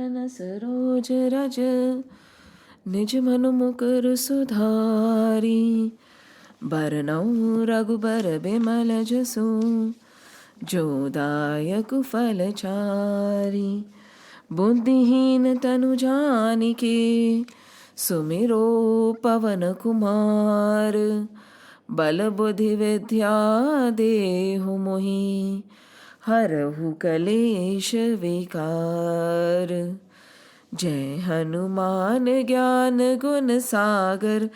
बरन सरोज रज, निज मनु मुकुर सुधारी। बरनउँ रघुबर बिमल जसु, जो दायक फल चारि। बुद्धिहीन तनु जानिके, सुमिरो पवन कुमार। बल बुद्धि विद्या देहु मोहि, हरहु कलेश विकार। जय हनुमान ज्ञान गुण सागर,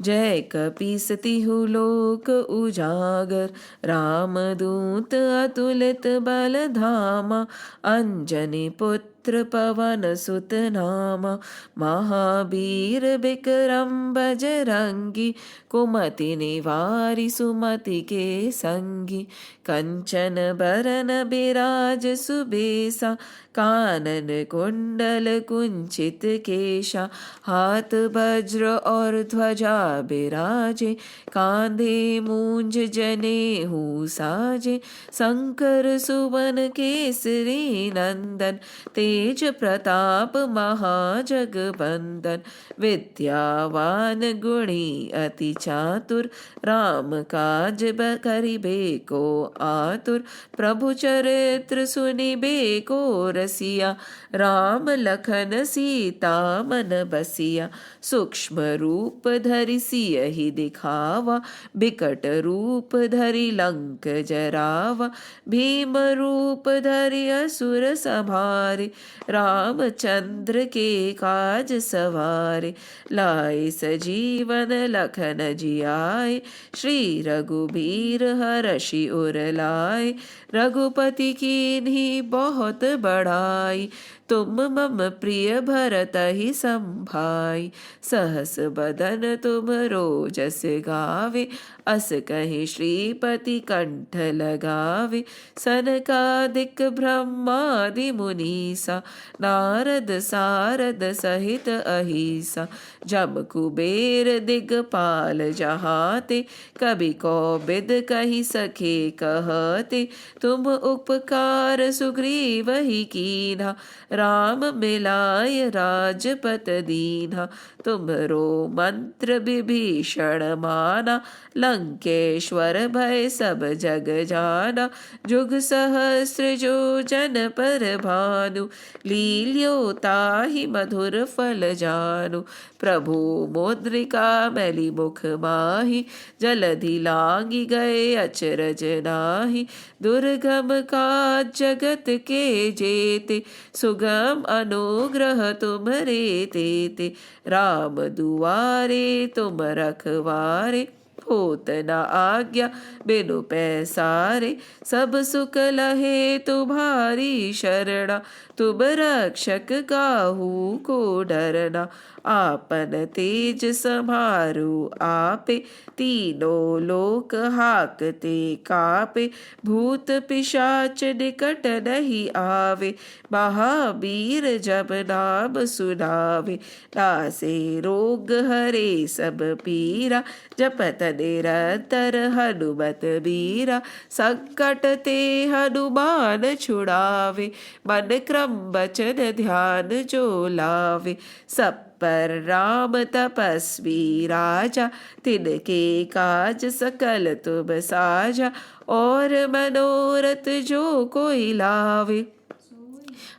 जय कपीस तिहु लोक उजागर। रामदूत अतुलित बल धामा, अंजनी पुत्र पवन सुत नामा। महावीर विक्रम बजरंगी, कुमति निवारि सुमति के संगी। कंचन बरन बिराज सुबेसा, कानन कुंडल कुंचित केशा। हाथ वज्र और ध्वजा बिराजे, कांधे मूंज जनेऊ साजे। शंकर सुवन केसरी नंदन, तेज प्रताप महाजगबंदन। विद्यावान गुणी अति चातुर, राम काज करिबे को आतुर। प्रभु चरित्र सुनिबे को रसिया, राम लखन सीता मन बसिया। सूक्ष्म रूप धरि सियहि दिखावा, बिकट रूप धरि लंक जरावा। भीम रूप धरि असुर संहारे, रामचंद्र के काज सवारे। लाए सजीवन लखन जियाए, श्री रघुबीर हरषि उर लाए। रघुपति कीन्ही बहुत बड़ाई, तुम मम प्रिय भरतहि संभाई। सहस बदन तुम रोजस गावे, अस कहि श्रीपति कंठ लगावे। सनकादिक ब्रह्मादि मुनीसा, नारद सारद सहित अहिसा। जम कुबेर दिगपाल जहाते, कवि कोविद कहि सके कहते। तुम उपकार सुग्रीवहि कीन्हा, राम मिलाय राजपत दीन्हा। तुम्हरो मंत्र विभीषण माना, लंकेश्वर भय सब जग जाना। जुग सहस्र जो जन पर भानु, लील्यो ताहि मधुर फल जानु। प्रभु मुद्रिका मैली मुख माहि, जलधि लांघि गए अचरज नाहि। दुर्गम काज जगत के जेते, सुगम अनुग्रह तुम्हरे तेते। राम दुआरे तुम रखवारे, होत न आज्ञा बिनु पैसारे। सब सुख लहे तुम्हारी शरणा, तुम रक्षक काहू को डरना। आपन तेज समारो आपे, तीनों लोक हाकते कापे। भूत पिशाच निकट नहीं आवे, महावीर जब नाम सुनावे। नासे रोग हरे सब पीरा, जपत निरंतर हनुमत बीरा। संकट ते हनुमान छुड़ावे, मन क्रम बचन ध्यान जो लावे। सब पर राम तपस्वी राजा, तिनके काज सकल तुम साजा। और मनोरथ जो कोई लावे,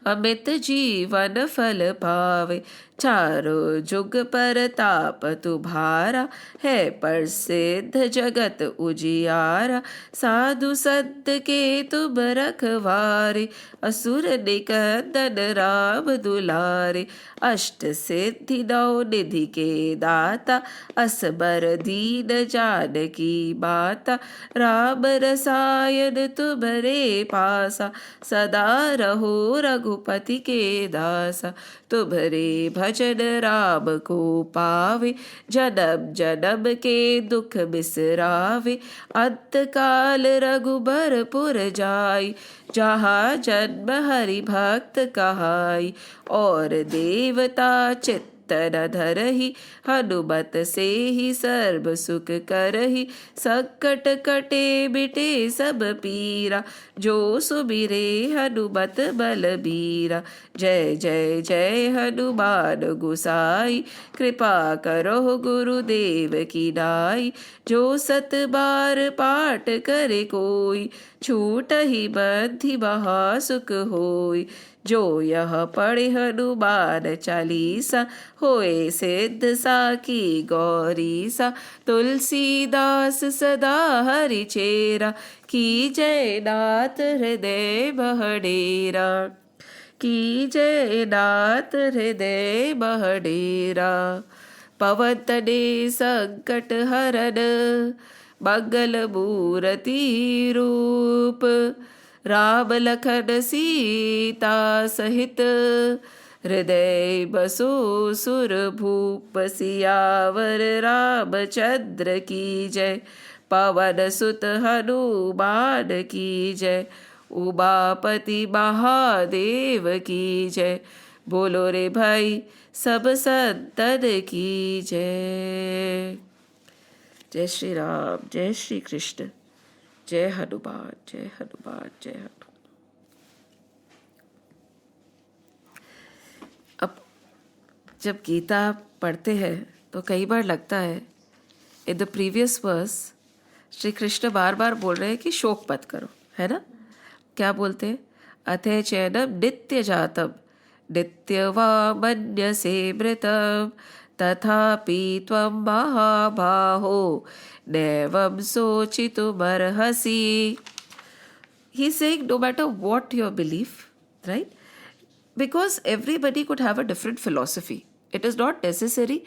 अमित जीवन फल पावे। चारों जुग परताप तुम्हारा, है प्रसिद्ध जगत उजियारा। साधु संत के तुम रखवारे, असुर निकंदन राम दुलारे। अष्ट सिद्धि नौ निधि के दाता, असबर दीन जानकी माता। राम रसायन तुम्हरे पासा, सदा रहो रघुपति के दासा। तुम्हरे भजन राम को पावे, जन्म जन्म के दुख बिसरावे। अंत काल रघुबर पुर जाई, जहाँ जन्म हरि भक्त कहाई। और देवता चित्त चित्त न धरहि, हनुमत से ही सर्व सुख करहि, संकट कटे बिटे सब पीरा, जो सुमिरे हनुमत बलबीरा। जय जय जय हनुमान गोसाई, कृपा करो गुरुदेव की नाई, जो सत बार पाठ करे कोई, छूटहि बंधि महा सुख होय। जो यह पढ़े हनुमान चालीसा, होए सिद्ध साखी गौरीसा। तुलसीदास सदा हरि चेरा, की जय नाथ हृदय बहडेरा, की जय नाथ हृदय बहडेरा। पवन तने संकट हरन, मंगल मूरति रूप, राम लखन सीता सहित, हृदय बसो सुर भूप। सियावर रामचंद्र की जय, पवन सुत हनुमान की जय, उमापति महादेव की जय। बोलो रे भाई सब संतन की जय। जय श्री राम, जय श्री कृष्ण, जय हनुमान, जय हनुमान, जय हनुमान। अब जब गीता पढ़ते हैं तो कई बार लगता है in the previous verse Shri Krishna बार बार बोल रहे हैं कि शोक मत करो, है ना। क्या बोलते हैं? अथे चैनम नित्य जातम, नित्यवा मन्यसे मृतम, तथापि त्वं महाबाहो नैवं शोचितुमर्हसि। He's saying no matter what your belief, right? Because everybody could have a different philosophy. It is not necessary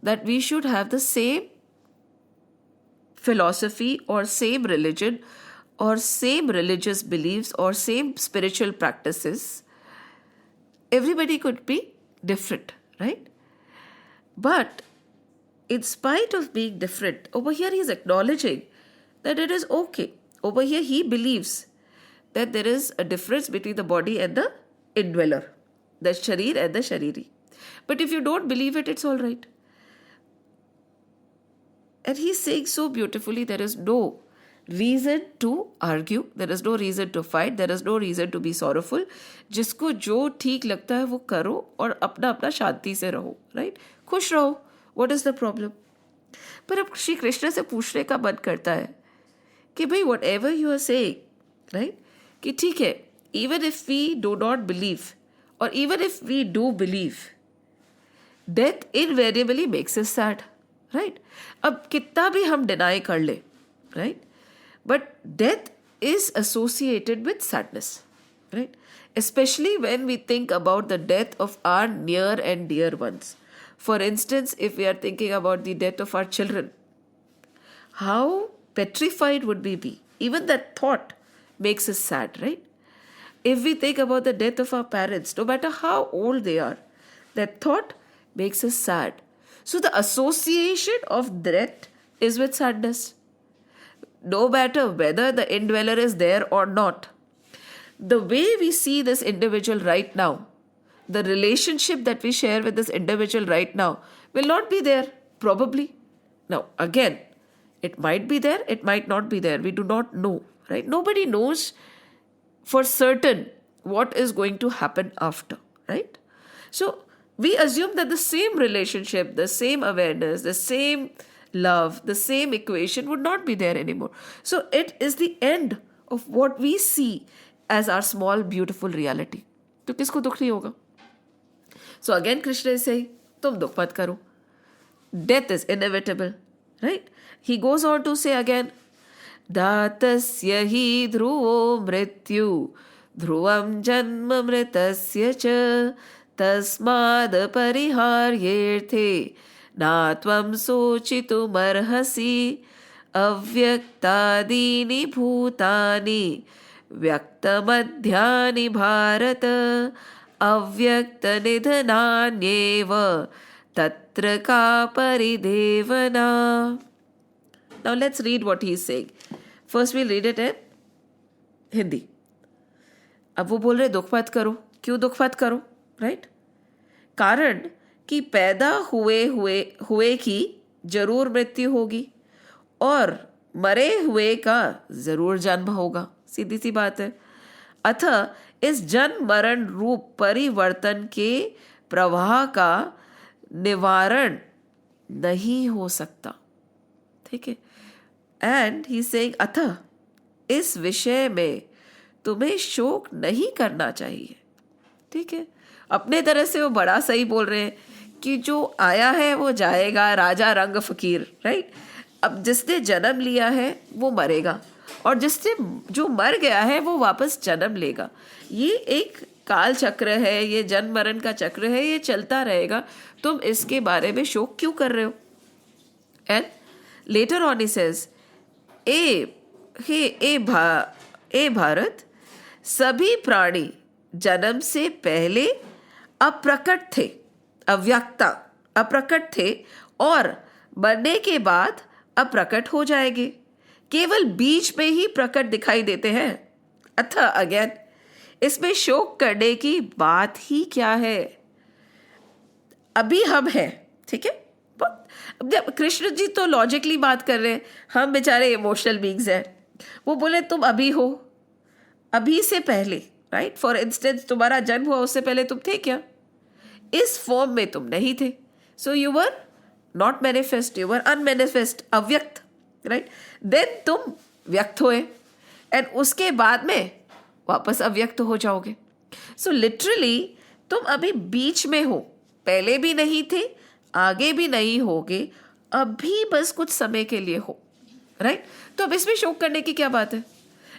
that we should have the same philosophy or same religion or same religious beliefs or same spiritual practices. Everybody could be different, right? But in spite of being different, over here he is acknowledging that it is okay. Over here he believes that there is a difference between the body and the indweller, the sharir and the shariri. But if you don't believe it, it's all right. And he's saying so beautifully, there is no reason to argue, there is no reason to fight, there is no reason to be sorrowful. जिसको जो ठीक लगता है वो करो और अपना अपना शांति से रहो, राइट? खुश रहो. What is the problem? पर अब श्री कृष्ण से पूछने का मन करता है कि भाई whatever you are saying, right? कि ठीक है, even if we do not believe or even if we do believe, death invariably makes us sad, right? अब कितना भी हम deny कर ले, right? But death is associated with sadness, right? Especially when we think about the death of our near and dear ones. For instance, if we are thinking about the death of our children, how petrified would we be? Even that thought makes us sad, right? If we think about the death of our parents, no matter how old they are, that thought makes us sad. So the association of death is with sadness. No matter whether the indweller is there or not, the way we see this individual right now, the relationship that we share with this individual right now will not be there, probably. Now, again, it might be there, it might not be there. We do not know, right? Nobody knows for certain what is going to happen after, right? So, we assume that the same relationship, the same awareness, the same love, the same equation would not be there anymore. So, it is the end of what we see as our small, beautiful reality. तो किसको दुख नहीं होगा? So again Krishna is saying, तुम दुख मत करो. Death is inevitable, right? He goes on to say again, दातस्य हि ध्रुवो मृत्यु, ध्रुवं जन्म मृतस्य च, तस्माद् परिहार्येऽर्थे न त्वं शोचितुमर्हसि. अव्यक्तादीनि भूतानि व्यक्तमध्यानि भारत, अव्यक्तनिधनान्येव तत्र का परिदेवना. Now let's read what he is saying. First we'll read it in Hindi. अब वो बोल रहे दुख मत करो. क्यों दुख मत करो, right? कारण कि पैदा हुए हुए हुए की जरूर मृत्यु होगी और मरे हुए का जरूर जन्म होगा। सीधी सी बात है। अतः इस जन्म मरण रूप परिवर्तन के प्रवाह का निवारण नहीं हो सकता। ठीक है। एंड ही सेइंग अतः इस विषय में तुम्हें शोक नहीं करना चाहिए। ठीक है। अपने तरह से वो बड़ा सही बोल रहे हैं कि जो आया है वो जाएगा, राजा रंग फकीर, राइट। अब जिसने जन्म लिया है वो मरेगा और जिससे जो मर गया है वो वापस जन्म लेगा। ये एक काल चक्र है, ये जन्म मरण का चक्र है, ये चलता रहेगा। तुम इसके बारे में शोक क्यों कर रहे हो? And later on he says ए भारत, सभी प्राणी जन्म से पहले अप्रकट थे, अव्यक्ता अप्रकट थे और मरने के बाद अप्रकट हो जाएंगे। केवल बीच में ही प्रकट दिखाई देते हैं। अतः अगेन इसमें शोक करने की बात ही क्या है? अभी हम हैं, ठीक है। जब कृष्ण जी तो लॉजिकली बात कर रहे हैं, हम बेचारे इमोशनल बीइंग्स हैं। वो बोले तुम अभी हो, अभी से पहले, राइट। फॉर इंस्टेंस तुम्हारा जन्म हुआ उससे पहले तुम थे क्या? इस फॉर्म में तुम नहीं थे। So you were not manifest, you were unmanifest, अव्यक्त, राइट। देन तुम व्यक्त हुए एंड उसके बाद में वापस अव्यक्त हो जाओगे। सो लिटरली तुम अभी बीच में हो, पहले भी नहीं थे, आगे भी नहीं होगे, अभी बस कुछ समय के लिए हो, राइट। तो अब इसमें शोक करने की क्या बात है?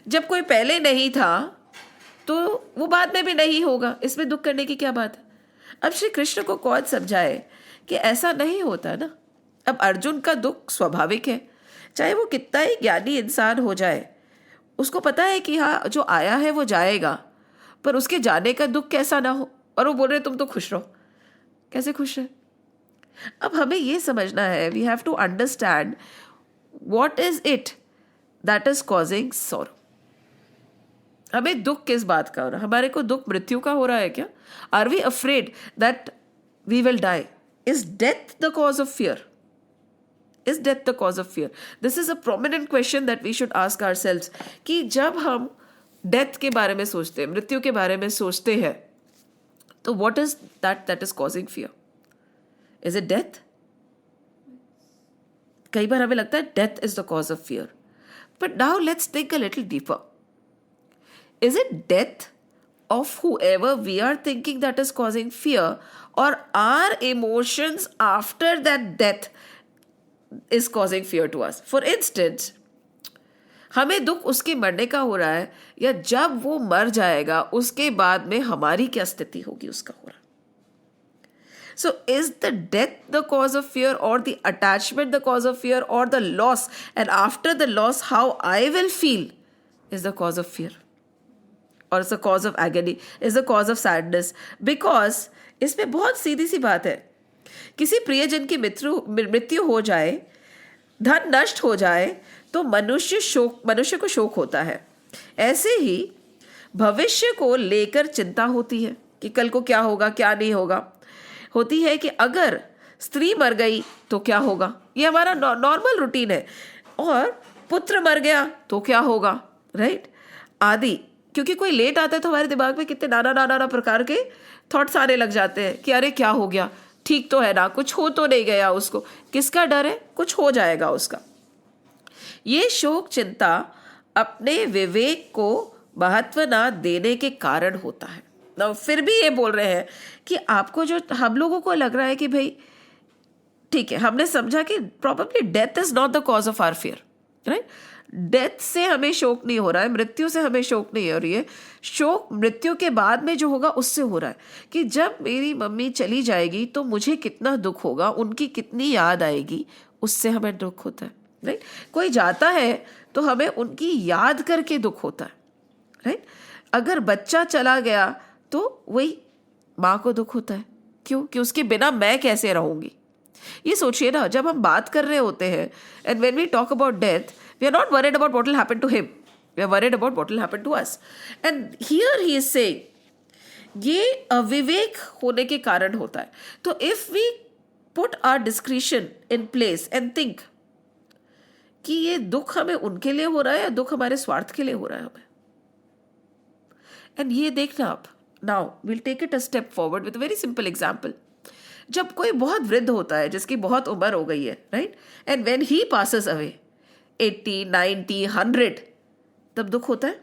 जब कोई पहले नहीं था तो वो बाद में भी नहीं होगा, इसमें दुख करने की क्या बात है? अब श्री कृष्ण को कौन समझाए कि ऐसा नहीं होता ना। अब अर्जुन का दुख स्वाभाविक है, चाहे वो कितना ही ज्ञानी इंसान हो जाए, उसको पता है कि हाँ जो आया है वो जाएगा, पर उसके जाने का दुख कैसा ना हो। और वो बोल रहे तुम तो खुश रहो। कैसे खुश है? अब हमें ये समझना है, we have to understand what is it that is causing sorrow. हमें दुख किस बात का हो रहा है? हमारे को दुख मृत्यु का हो रहा है क्या? Are we afraid that we will die? Is death the cause of fear? Is death the cause of fear? This is a prominent question that we should ask ourselves कि जब हम डेथ के बारे में सोचते हैं, मृत्यु के बारे में सोचते हैं, तो what is that is causing fear? Is it death? कई बार हमें लगता है death is the cause of fear. But now let's think a little deeper. Is it death of whoever we are thinking that is causing fear, or our emotions after that death is causing fear to us? For instance, हमें दुख उसके मरने का हो रहा है या जब वो मर जाएगा उसके बाद में हमारी क्या स्थिति होगी उसका हो रहा है। So is the death the cause of fear, or the attachment the cause of fear, or the loss, and after the loss how I will feel is the cause of fear, or is the cause of agony, is the cause of sadness? Because इसमें बहुत सीधी सी बात है, किसी प्रियजन की मृत्यु हो जाए, धन नष्ट हो जाए तो मनुष्य को शोक होता है। ऐसे ही भविष्य को लेकर चिंता होती है कि कल को क्या होगा, क्या नहीं होगा। होती है कि अगर स्त्री मर गई तो क्या होगा, ये हमारा नॉर्मल रूटीन है। और पुत्र मर गया तो क्या होगा, राइट, आदि। क्योंकि कोई लेट आता है तो हमारे दिमाग में कितने नाना प्रकार के थॉट्स आने लग जाते हैं कि अरे क्या हो गया, ठीक तो है ना, कुछ हो तो नहीं गया उसको। किसका डर है? कुछ हो जाएगा उसका। ये शोक चिंता अपने विवेक को महत्व ना देने के कारण होता है ना। फिर भी ये बोल रहे हैं कि आपको जो हम लोगों को लग रहा है कि भाई ठीक है, हमने समझा कि probably death is not the cause of our fear, right. Death से हमें शोक नहीं हो रहा है, मृत्यु से हमें शोक नहीं हो रही है। शोक मृत्यु के बाद में जो होगा उससे हो रहा है कि जब मेरी मम्मी चली जाएगी तो मुझे कितना दुख होगा, उनकी कितनी याद आएगी, उससे हमें दुख होता है, राइट। कोई जाता है तो हमें उनकी याद करके दुख होता है, राइट। अगर बच्चा चला गया तो वही माँ को दुख होता है। क्यों? कि उसके बिना मैं कैसे रहूंगी। ये सोचिए ना, जब हम बात कर रहे होते हैं and when we talk about death, we are not worried about what will happen to him, we are worried about what will happen to us. And here he is saying ये अविवेक होने के कारण होता है. तो if we put our discretion in place and think कि ये दुख हमें उनके लिए हो रहा है या दुख हमारे स्वार्थ के लिए हो रहा है हमें, एंड ये देखना आप. Now will take it a step forward with very simple example. जब कोई बहुत वृद्ध होता है जिसकी बहुत उम्र हो गई है, right, and when he passes away 80, 90, 100, तब दुख होता है?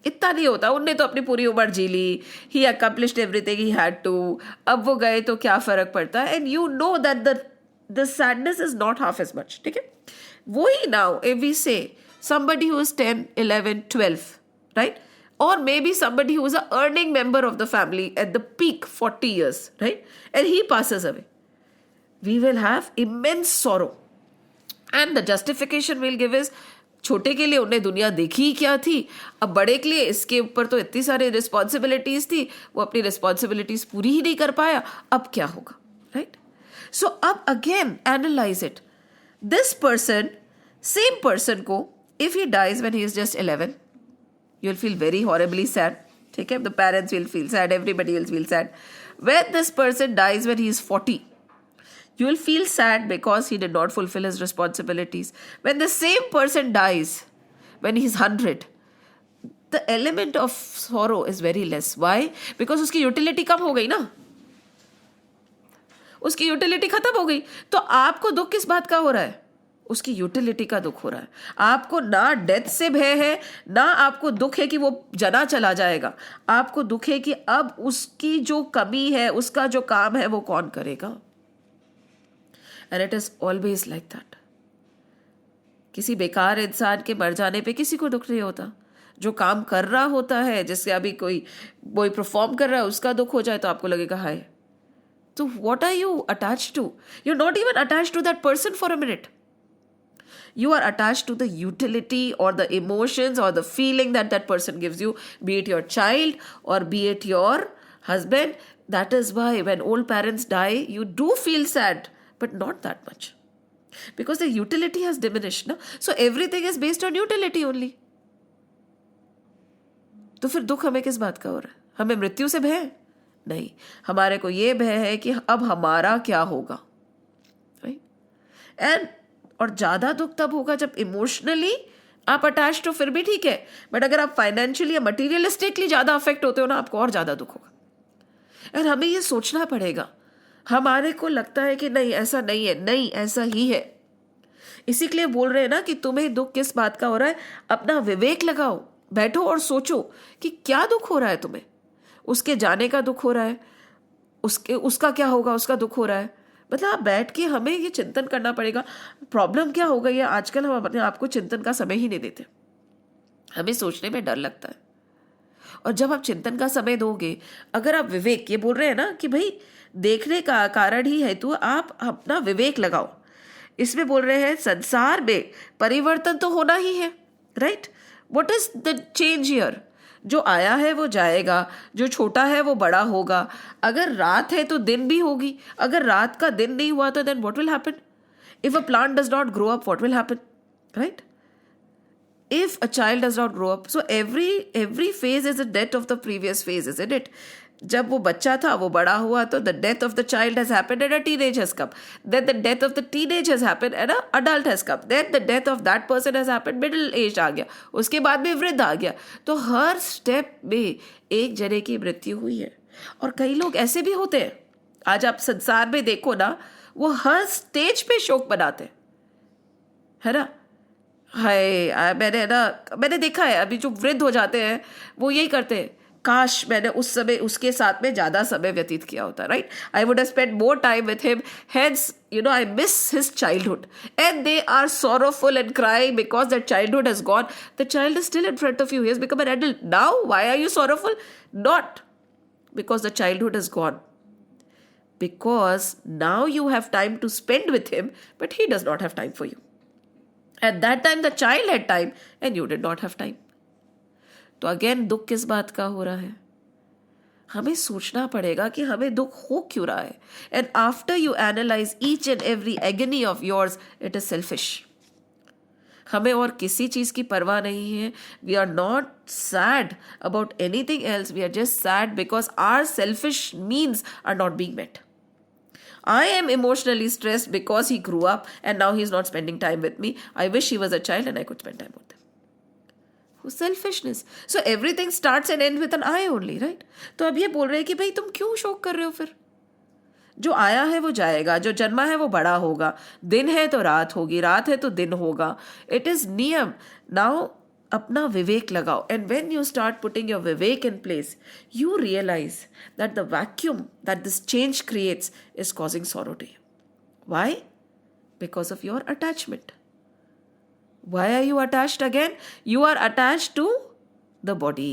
इतना नहीं होता. उनने तो अपनी पूरी उम्र जी ली, he accomplished everything he had to, अब वो गए तो क्या फर्क पड़ता है. And you know that the sadness is not half as much. ठीक है. वही now if we say somebody who is 10, 11, 12, right, or maybe somebody who is a earning member of the family at the peak 40 years, right, and he passes away, we will have immense sorrow. And the justification we'll give is छोटे के लिए उन्हें दुनिया देखी ही क्या थी, अब बड़े के लिए इसके ऊपर तो इतनी सारी रिस्पॉन्सिबिलिटीज थी, वो अपनी रिस्पॉन्सिबिलिटीज पूरी ही नहीं कर पाया, अब क्या होगा. राइट. सो अब again analyse it. This person, same person को, if he dies when he is just 11, you'll feel very horribly sad. ठीक है. The parents will feel sad, everybody will feel sad. When this person dies when he is 40, you will feel sad because he did not fulfill his responsibilities. When the same person dies when he is 100, the element of sorrow is very less. Why? Because उसकी utility कम हो गई ना, उसकी utility खत्म हो गई. तो आपको दुख किस बात का हो रहा है? उसकी यूटिलिटी का दुख हो रहा है. आपको ना डेथ से भय है, ना आपको दुख है कि वो जना चला जाएगा. आपको दुख है कि अब उसकी जो कमी है, उसका जो काम है, वो कौन करेगा. And it is always like that. किसी बेकार इंसान के मर जाने पे किसी को दुख नहीं होता. जो काम कर रहा होता है, जिससे अभी कोई परफॉर्म कर रहा है, उसका दुख हो जाए तो आपको लगेगा हाय. तो what are you attached to? You are not even attached to that person for a minute. You are attached to the utility or the emotions or the feeling that that person gives you, be it your child or be it your husband. That is why when old parents die, you do feel sad, but not that much. Because the utility has diminished. No? So everything is based on utility only. तो फिर दुख हमें किस बात का हो रहा है? हमें मृत्यु से भय नहीं, हमारे को ये भय है कि अब हमारा क्या होगा. Right? And और ज्यादा दुख तब होगा जब इमोशनली आप अटैच हो, फिर भी ठीक है, बट अगर आप फाइनेंशियली या मटीरियलिस्टिकली ज्यादा अफेक्ट होते हो ना, आपको और ज्यादा दुख होगा. और हमें ये सोचना पड़ेगा. हमारे को लगता है कि नहीं ऐसा नहीं है, नहीं ऐसा ही है. इसी के लिए बोल रहे हैं ना कि तुम्हें दुख किस बात का हो रहा है. अपना विवेक लगाओ, बैठो और सोचो कि क्या दुख हो रहा है तुम्हें. उसके जाने का दुख हो रहा है, उसका क्या होगा, उसका दुख हो रहा है. मतलब आप बैठ के हमें ये चिंतन करना पड़ेगा. प्रॉब्लम क्या हो गई है आजकल, हम अपने आप को चिंतन का समय ही नहीं देते. हमें सोचने में डर लगता है. और जब आप चिंतन का समय दोगे, अगर आप विवेक, ये बोल रहे हैं ना कि भाई देखने का कारण ही है, तो आप अपना विवेक लगाओ. इसमें बोल रहे हैं संसार में परिवर्तन तो होना ही है. Right. What is the change here? जो आया है वो जाएगा, जो छोटा है वो बड़ा होगा. अगर रात है तो दिन भी होगी. अगर रात का दिन नहीं हुआ तो then what will happen? If a plant does not grow up, what will happen? Right. If a child does not grow up, so every phase is a death of the previous phase, is it? जब वो बच्चा था वो बड़ा हुआ तो the death of the child has happened and a teenage has come. Then the death of the teenage has happened and a adult has come. Then the death of that person has happened, middle age आ गया, उसके बाद में वृद्ध आ गया. तो हर step में एक जने की मृत्यु हुई है. और कई लोग ऐसे भी होते हैं, आज आप संसार में देखो ना, वो हर स्टेज पे शोक मनाते है ना. हाय, मैंने देखा है अभी जो वृद्ध हो जाते हैं वो यही करते हैं, काश मैंने उस समय उसके साथ में ज्यादा समय व्यतीत किया होता. Right. I would have spent more time with him, hence I miss his childhood. And they are sorrowful and crying because that childhood has gone. The child is still in front of you, he has become an adult now. Why are you sorrowful? Not because the childhood is gone, because now you have time to spend with him, but he does not have time for you. At that time the child had time and you did not have time. तो again दुख किस बात का हो रहा है? हमें सोचना पड़ेगा कि हमें दुख हो क्यों रहा है. And after you analyze each and every agony of yours, it is selfish. हमें और किसी चीज़ की परवाह नहीं है. We are not sad about anything else. We are just sad because our selfish needs are not being met. I am emotionally stressed because he grew up and now he's not spending time with me. I wish he was a child and I could spend time with him. Selfishness. So everything starts and ends with an I only, right? तो अब ये बोल रहे हैं कि भाई तुम क्यों शोक कर रहे हो फिर? जो आया है वो जाएगा, जो जन्मा है वो बड़ा होगा, दिन है तो रात होगी, रात है तो दिन होगा. इट इज नियम. नाउ अपना विवेक लगाओ. And when you start putting your विवेक in place, you realize that the vacuum that this change creates is causing sorrow to you. Why? Because of your attachment. Why are you attached again? You are attached to the body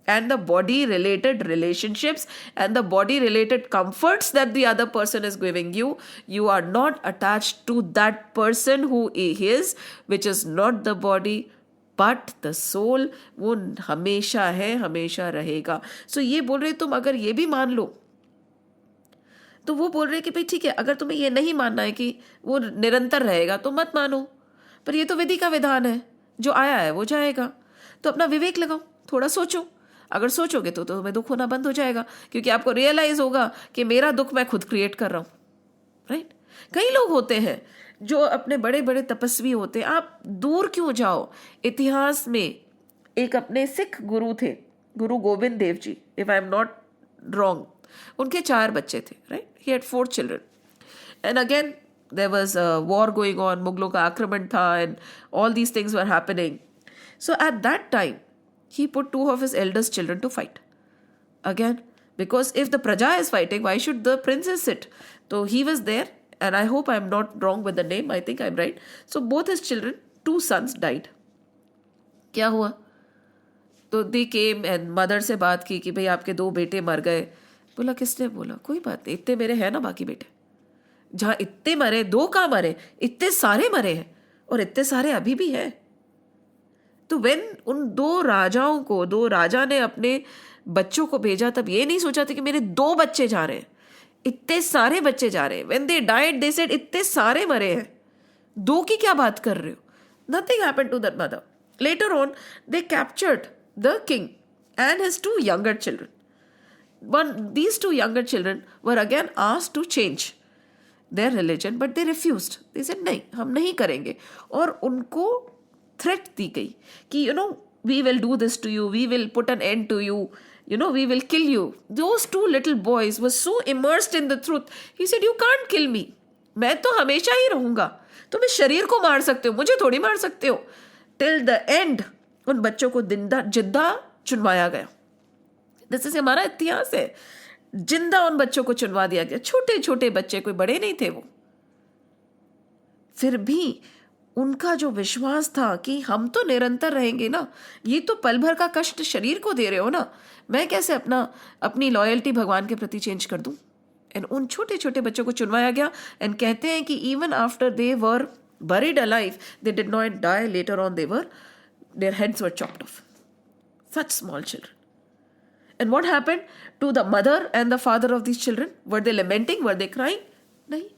and the body related relationships and the body related comforts that the other person is giving you. You are not attached to that person who is, which is not the body but the soul. वो हमेशा है, हमेशा रहेगा. So ये बोल रहे तुम अगर ये भी मान लो, तो वो बोल रहे कि भाई ठीक है, अगर तुम्हें ये नहीं मानना है कि वो निरंतर रहेगा तो मत मानो. पर ये तो विधि का विधान है, जो आया है वो जाएगा. तो अपना विवेक लगाओ, थोड़ा सोचो. अगर सोचोगे तो तुम्हें दुख होना बंद हो जाएगा, क्योंकि आपको रियलाइज होगा कि मेरा दुख मैं खुद क्रिएट कर रहा हूँ. राइट? कई लोग होते हैं जो अपने बड़े बड़े तपस्वी होते हैं. आप दूर क्यों जाओ, इतिहास में एक अपने सिख गुरु थे, Guru Govind Dev ji, if I am not wrong. उनके 4 बच्चे थे. Right? He had 4 children. And again there was a war going on, मुगलों का आक्रमण था, and all these things were happening. So at that time, he put 2 of his eldest children to fight. Again, because if the praja is fighting, why should the princes sit? So he was there, and I hope I'm not wrong with the name, I think I'm right. So both his children, 2 sons died. क्या हुआ? तो they came and mother से बात की कि भाई आपके 2 बेटे मर गए. बोला किसने? बोला कोई बात नहीं, इतने मेरे हैं ना बाकी बेटे. जहां इतने मरे, 2 कहाँ मरे, इतने सारे मरे हैं, और इतने सारे अभी भी हैं. तो व्हेन उन 2 राजाओं को, 2 राजा ने अपने बच्चों को भेजा, तब ये नहीं सोचा था कि मेरे 2 बच्चे जा रहे हैं, इतने सारे बच्चे जा रहे हैं. When they died they said इतने सारे मरे हैं, 2 की क्या बात कर रहे हो? Nothing happened to that mother. Later on they captured the king and his 2 younger children. These 2 younger children were again asked to change their religion, but they refused. They said नहीं, हम नहीं करेंगे. और उनको threat दी गई कि we will do this to you, we will put an end to you, we will kill you. Those 2 little boys were so immersed in the truth. He said, you can't kill me. मैं तो हमेशा ही रहूंगा. तुम इस शरीर को मार सकते हो, मुझे थोड़ी मार सकते हो. Till the end उन बच्चों को जिंदा चुनवाया गया. This is हमारा इतिहास है. जिंदा उन बच्चों को चुनवा दिया गया. छोटे छोटे बच्चे, कोई बड़े नहीं थे वो. फिर भी उनका जो विश्वास था कि हम तो निरंतर रहेंगे ना, ये तो पल भर का कष्ट शरीर को दे रहे हो ना, मैं कैसे अपनी लॉयल्टी भगवान के प्रति चेंज कर दूं. एंड उन छोटे छोटे बच्चों को चुनवाया गया. एंड कहते हैं कि even after they were buried alive, they did not die. Later on their heads were chopped off. Such small children. And what happened to the mother and the father of these children? Were they lamenting? Were they crying? नहीं.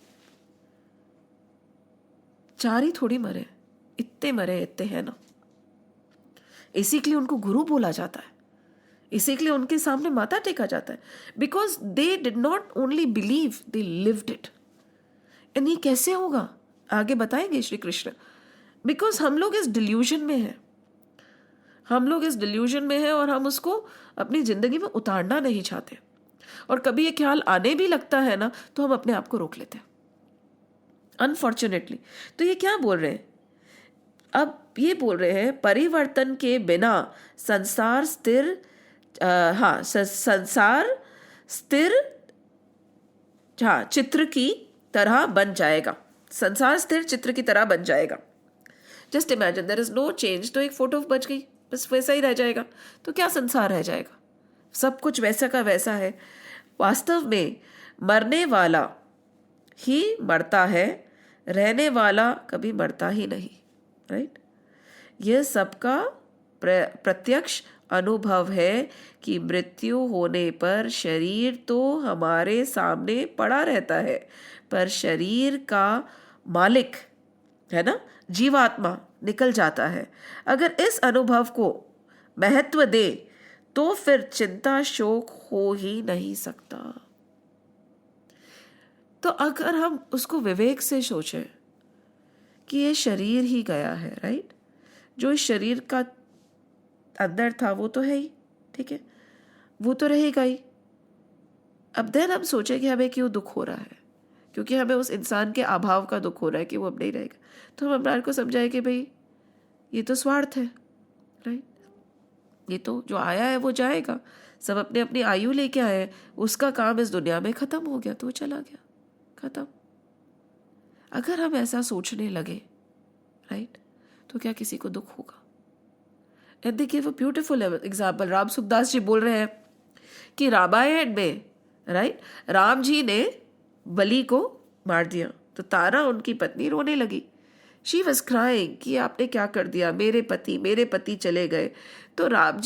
4 ही थोड़ी मरे, इतने मरे, इतने हैं ना. इसी के लिए उनको गुरु बोला जाता है, इसी के लिए उनके सामने माथा टेका जाता है. Because they did not only believe, they lived it. And ये कैसे होगा आगे बताएंगे श्री कृष्ण. Because हम लोग इस डिल्यूजन में हैं, हम लोग इस डिल्यूजन में हैं और हम उसको अपनी जिंदगी में उतारना नहीं चाहते. और कभी ये ख्याल आने भी लगता है ना, तो हम अपने आप को रोक लेते हैं, अनफॉर्चुनेटली. तो ये क्या बोल रहे हैं? अब ये बोल रहे हैं परिवर्तन के बिना संसार स्थिर, संसार स्थिर चित्र की तरह बन जाएगा. संसार स्थिर चित्र की तरह बन जाएगा. Just imagine there is no change. तो एक फोटो बच गई, बस वैसा ही रह जाएगा. तो क्या संसार रह जाएगा? सब कुछ वैसा का वैसा है. वास्तव में मरने वाला ही मरता है, रहने वाला कभी मरता ही नहीं. राइट? यह सबका प्रत्यक्ष अनुभव है कि मृत्यु होने पर शरीर तो हमारे सामने पड़ा रहता है, पर शरीर का मालिक है ना, जीवात्मा, निकल जाता है। अगर इस अनुभव को महत्व दे तो फिर चिंता शोक हो ही नहीं सकता। तो अगर हम उसको विवेक से सोचें कि ये शरीर ही गया है, राइट, जो इस शरीर का अंदर था वो तो है ही, ठीक है, वो तो रहेगा ही। अब देन हम सोचें कि हमें क्यों दुख हो रहा है, क्योंकि हमें उस इंसान के अभाव का दुख हो रहा है कि वो अब नहीं रहेगा। तो हम अपने को समझाए कि भाई ये तो स्वार्थ है, राइट, ये तो जो आया है वो जाएगा, सब अपने अपनी आयु लेके आए हैं, उसका काम इस दुनिया में खत्म हो गया तो वो चला गया, खत्म। अगर हम ऐसा सोचने लगे, राइट, तो क्या किसी को दुख होगा? And they give a beautiful example. Ram Sukhdas ji बोल रहे हैं कि रामायण में, राइट, राम जी ने बलि को मार दिया तो तारा उनकी पत्नी रोने लगी। शी वॉज क्राइंग कि आपने क्या कर दिया, मेरे पति चले गए। तो राम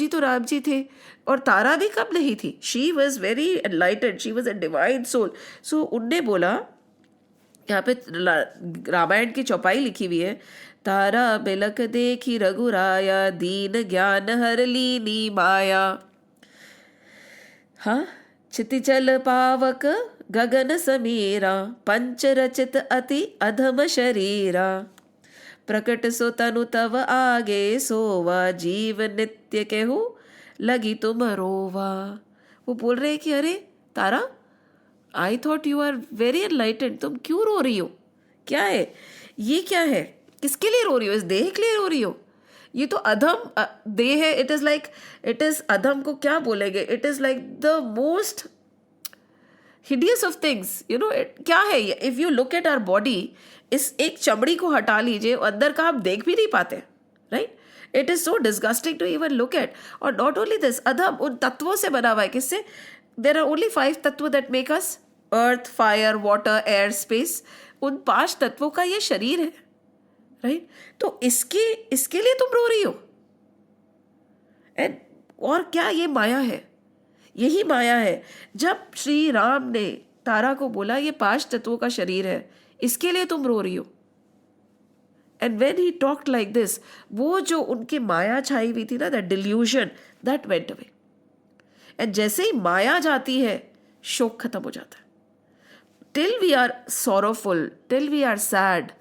जी थे और तारा भी कम नहीं थी। She was very enlightened, she was a divine soul. So उनने बोला, यहाँ पे रामायण की चौपाई लिखी हुई है, तारा बिलक देखी रघुराया, दीन ज्ञान हर लीनी माया। हाँ, क्षितिजल पावक गगन समीरा, पंच रचित अति अधम शरीरा, प्रकट सो तनु तव आगे सोवा, जीव नित्य केहू लगी तुम रोवा। वो बोल रहे हैं कि अरे Tara, I thought you are very enlightened, तुम क्यों रो रही हो? क्या है ये, क्या है, किसके लिए रो रही हो? इस देह के लिए रो रही हो? ये तो अधम देह है। इट इज अधम को क्या बोलेंगे? It is like the most hideous of things, you know. क्या है ये? If you look at our body, इस एक चमड़ी को हटा लीजिए, अंदर का आप देख भी नहीं पाते, right? It is so disgusting to even look at. और नॉट ओनली दिस, अधम उन तत्वों से बना हुआ है। किससे? देर आर ओनली 5 तत्व that make us, earth, fire, water, air, space. उन 5 तत्वों का ये शरीर है, राइट? तो इसके लिए तुम रो रही हो? एंड और क्या ये माया है? यही माया है। जब श्री राम ने तारा को बोला ये 5 तत्वों का शरीर है, इसके लिए तुम रो रही हो। And when he talked like this, वो जो उनकी माया छाई हुई थी ना, that delusion, that went away. And जैसे ही माया जाती है, शोक खत्म हो जाता है। Till we are sorrowful, till we are sad,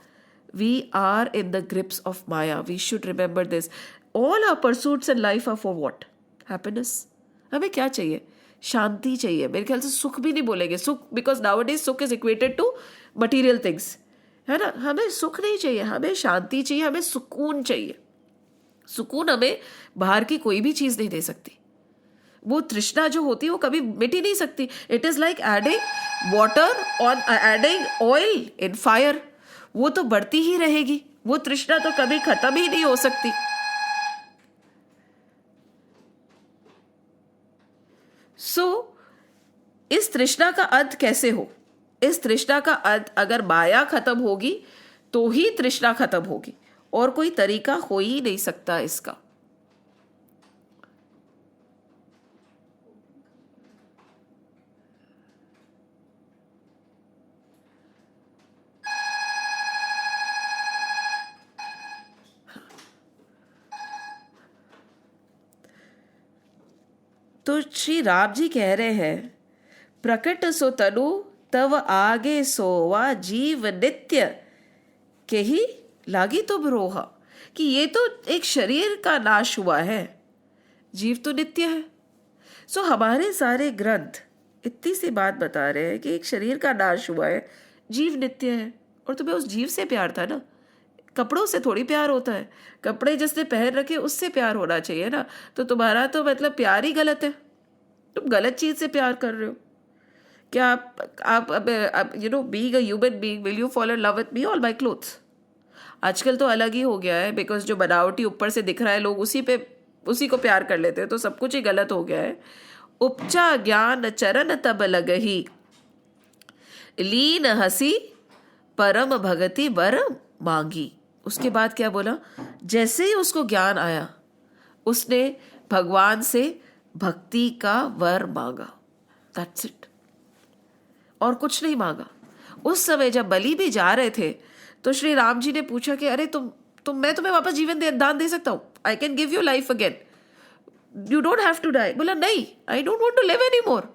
we are in the grips of Maya. We should remember this. All our pursuits in life are for what? Happiness. हमें क्या चाहिए? शांति चाहिए। मेरे ख्याल से सुख भी नहीं बोलेंगे, सुख, because nowadays सुख is equated to material things, है ना? हमें सुख नहीं चाहिए, हमें शांति चाहिए, हमें सुकून चाहिए। सुकून हमें बाहर की कोई भी चीज़ नहीं दे सकती। वो तृष्णा जो होती है वो कभी मिट ही नहीं सकती। It is like adding water on, adding oil in fire. वो तो बढ़ती ही रहेगी, वो तृष्णा तो कभी खत्म ही नहीं हो सकती। इस तृष्णा का अंत कैसे हो? इस तृष्णा का अंत, अगर माया खत्म होगी तो ही तृष्णा खत्म होगी, और कोई तरीका हो ही नहीं सकता इसका। तो श्री राम जी कह रहे हैं, प्रकट सो तनु तव आगे सोवा, जीव नित्य के ही लागी तुम रोहा। कि ये तो एक शरीर का नाश हुआ है, जीव तो नित्य है। सो हमारे सारे ग्रंथ इतनी सी बात बता रहे हैं कि एक शरीर का नाश हुआ है, जीव नित्य है। और तुम्हें उस जीव से प्यार था ना, कपड़ों से थोड़ी प्यार होता है। कपड़े जिसने पहन रखे उससे प्यार होना चाहिए ना। तो तुम्हारा तो मतलब प्यार ही गलत है, तुम गलत चीज से प्यार कर रहे हो। क्या आप you know, being a human being, will you follow in love with me all my clothes? आजकल तो अलग ही हो गया है, बिकॉज जो बनावटी ऊपर से दिख रहा है, लोग उसी को प्यार कर लेते हैं, तो सब कुछ ही गलत हो गया है। उपचा ज्ञान चरण तब लगही, लीन हसी परम भगति वर मांगी। उसके बाद क्या बोला? जैसे ही उसको ज्ञान आया, उसने भगवान से भक्ति का वर मांगा। दैट्स इट, और कुछ नहीं मांगा। उस समय जब बलि भी जा रहे थे तो श्री राम जी ने पूछा कि अरे तो मैं तुम्हें वापस दान दे सकता हूँ, I can give you life again, you don't have to die. बोला नहीं, I don't want to live any more.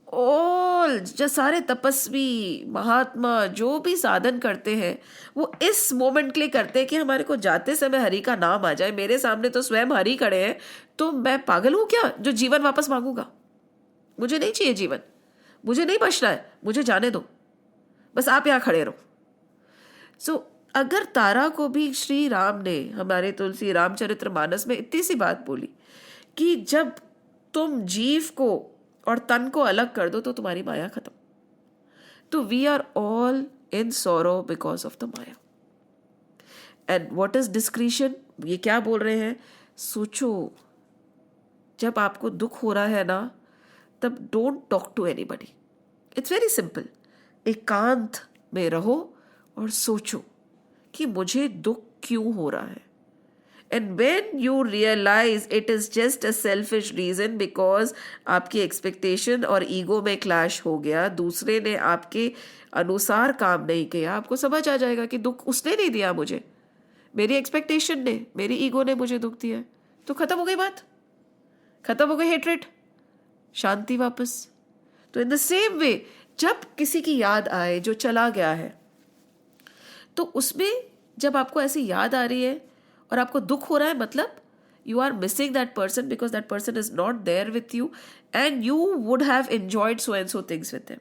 All जो सारे तपस्वी महात्मा जो भी साधन करते हैं वो इस मोमेंट के लिए करते हैं कि हमारे को जाते समय हरि का नाम आ जाए। मेरे सामने तो स्वयं हरि खड़े हैं, तो मैं पागल हूं क्या जो जीवन वापस मांगूंगा? मुझे नहीं चाहिए जीवन, मुझे नहीं बचना है, मुझे जाने दो, बस आप यहाँ खड़े रहो। सो अगर तारा को भी श्री राम ने हमारे तुलसी रामचरित्र मानस में इतनी सी बात बोली कि जब तुम जीव को और तन को अलग कर दो तो तुम्हारी माया खत्म। तो we are all in sorrow because of the maya. And what is discretion? ये क्या बोल रहे हैं? सोचो, जब आपको दुख हो रहा है ना, तब don't talk to anybody. It's very simple. एकांत में रहो और सोचो कि मुझे दुख क्यों हो रहा है। And when you realize it is just a selfish reason because आपकी expectation और ego में clash हो गया, दूसरे ने आपके अनुसार काम नहीं किया, आपको समझ आ जाएगा कि दुख उसने नहीं दिया मुझे, मेरी expectation ने, मेरी ego ने मुझे दुख दिया। तो खत्म हो गई बात, खत्म हो गई हेट्रेट, शांति वापस। तो इन द सेम वे जब किसी की याद आए जो चला गया है, तो उसमें जब आपको ऐसी याद आ रही है और आपको दुख हो रहा है, मतलब you are missing that person because that person is not there with you and you would have enjoyed so and so things with him.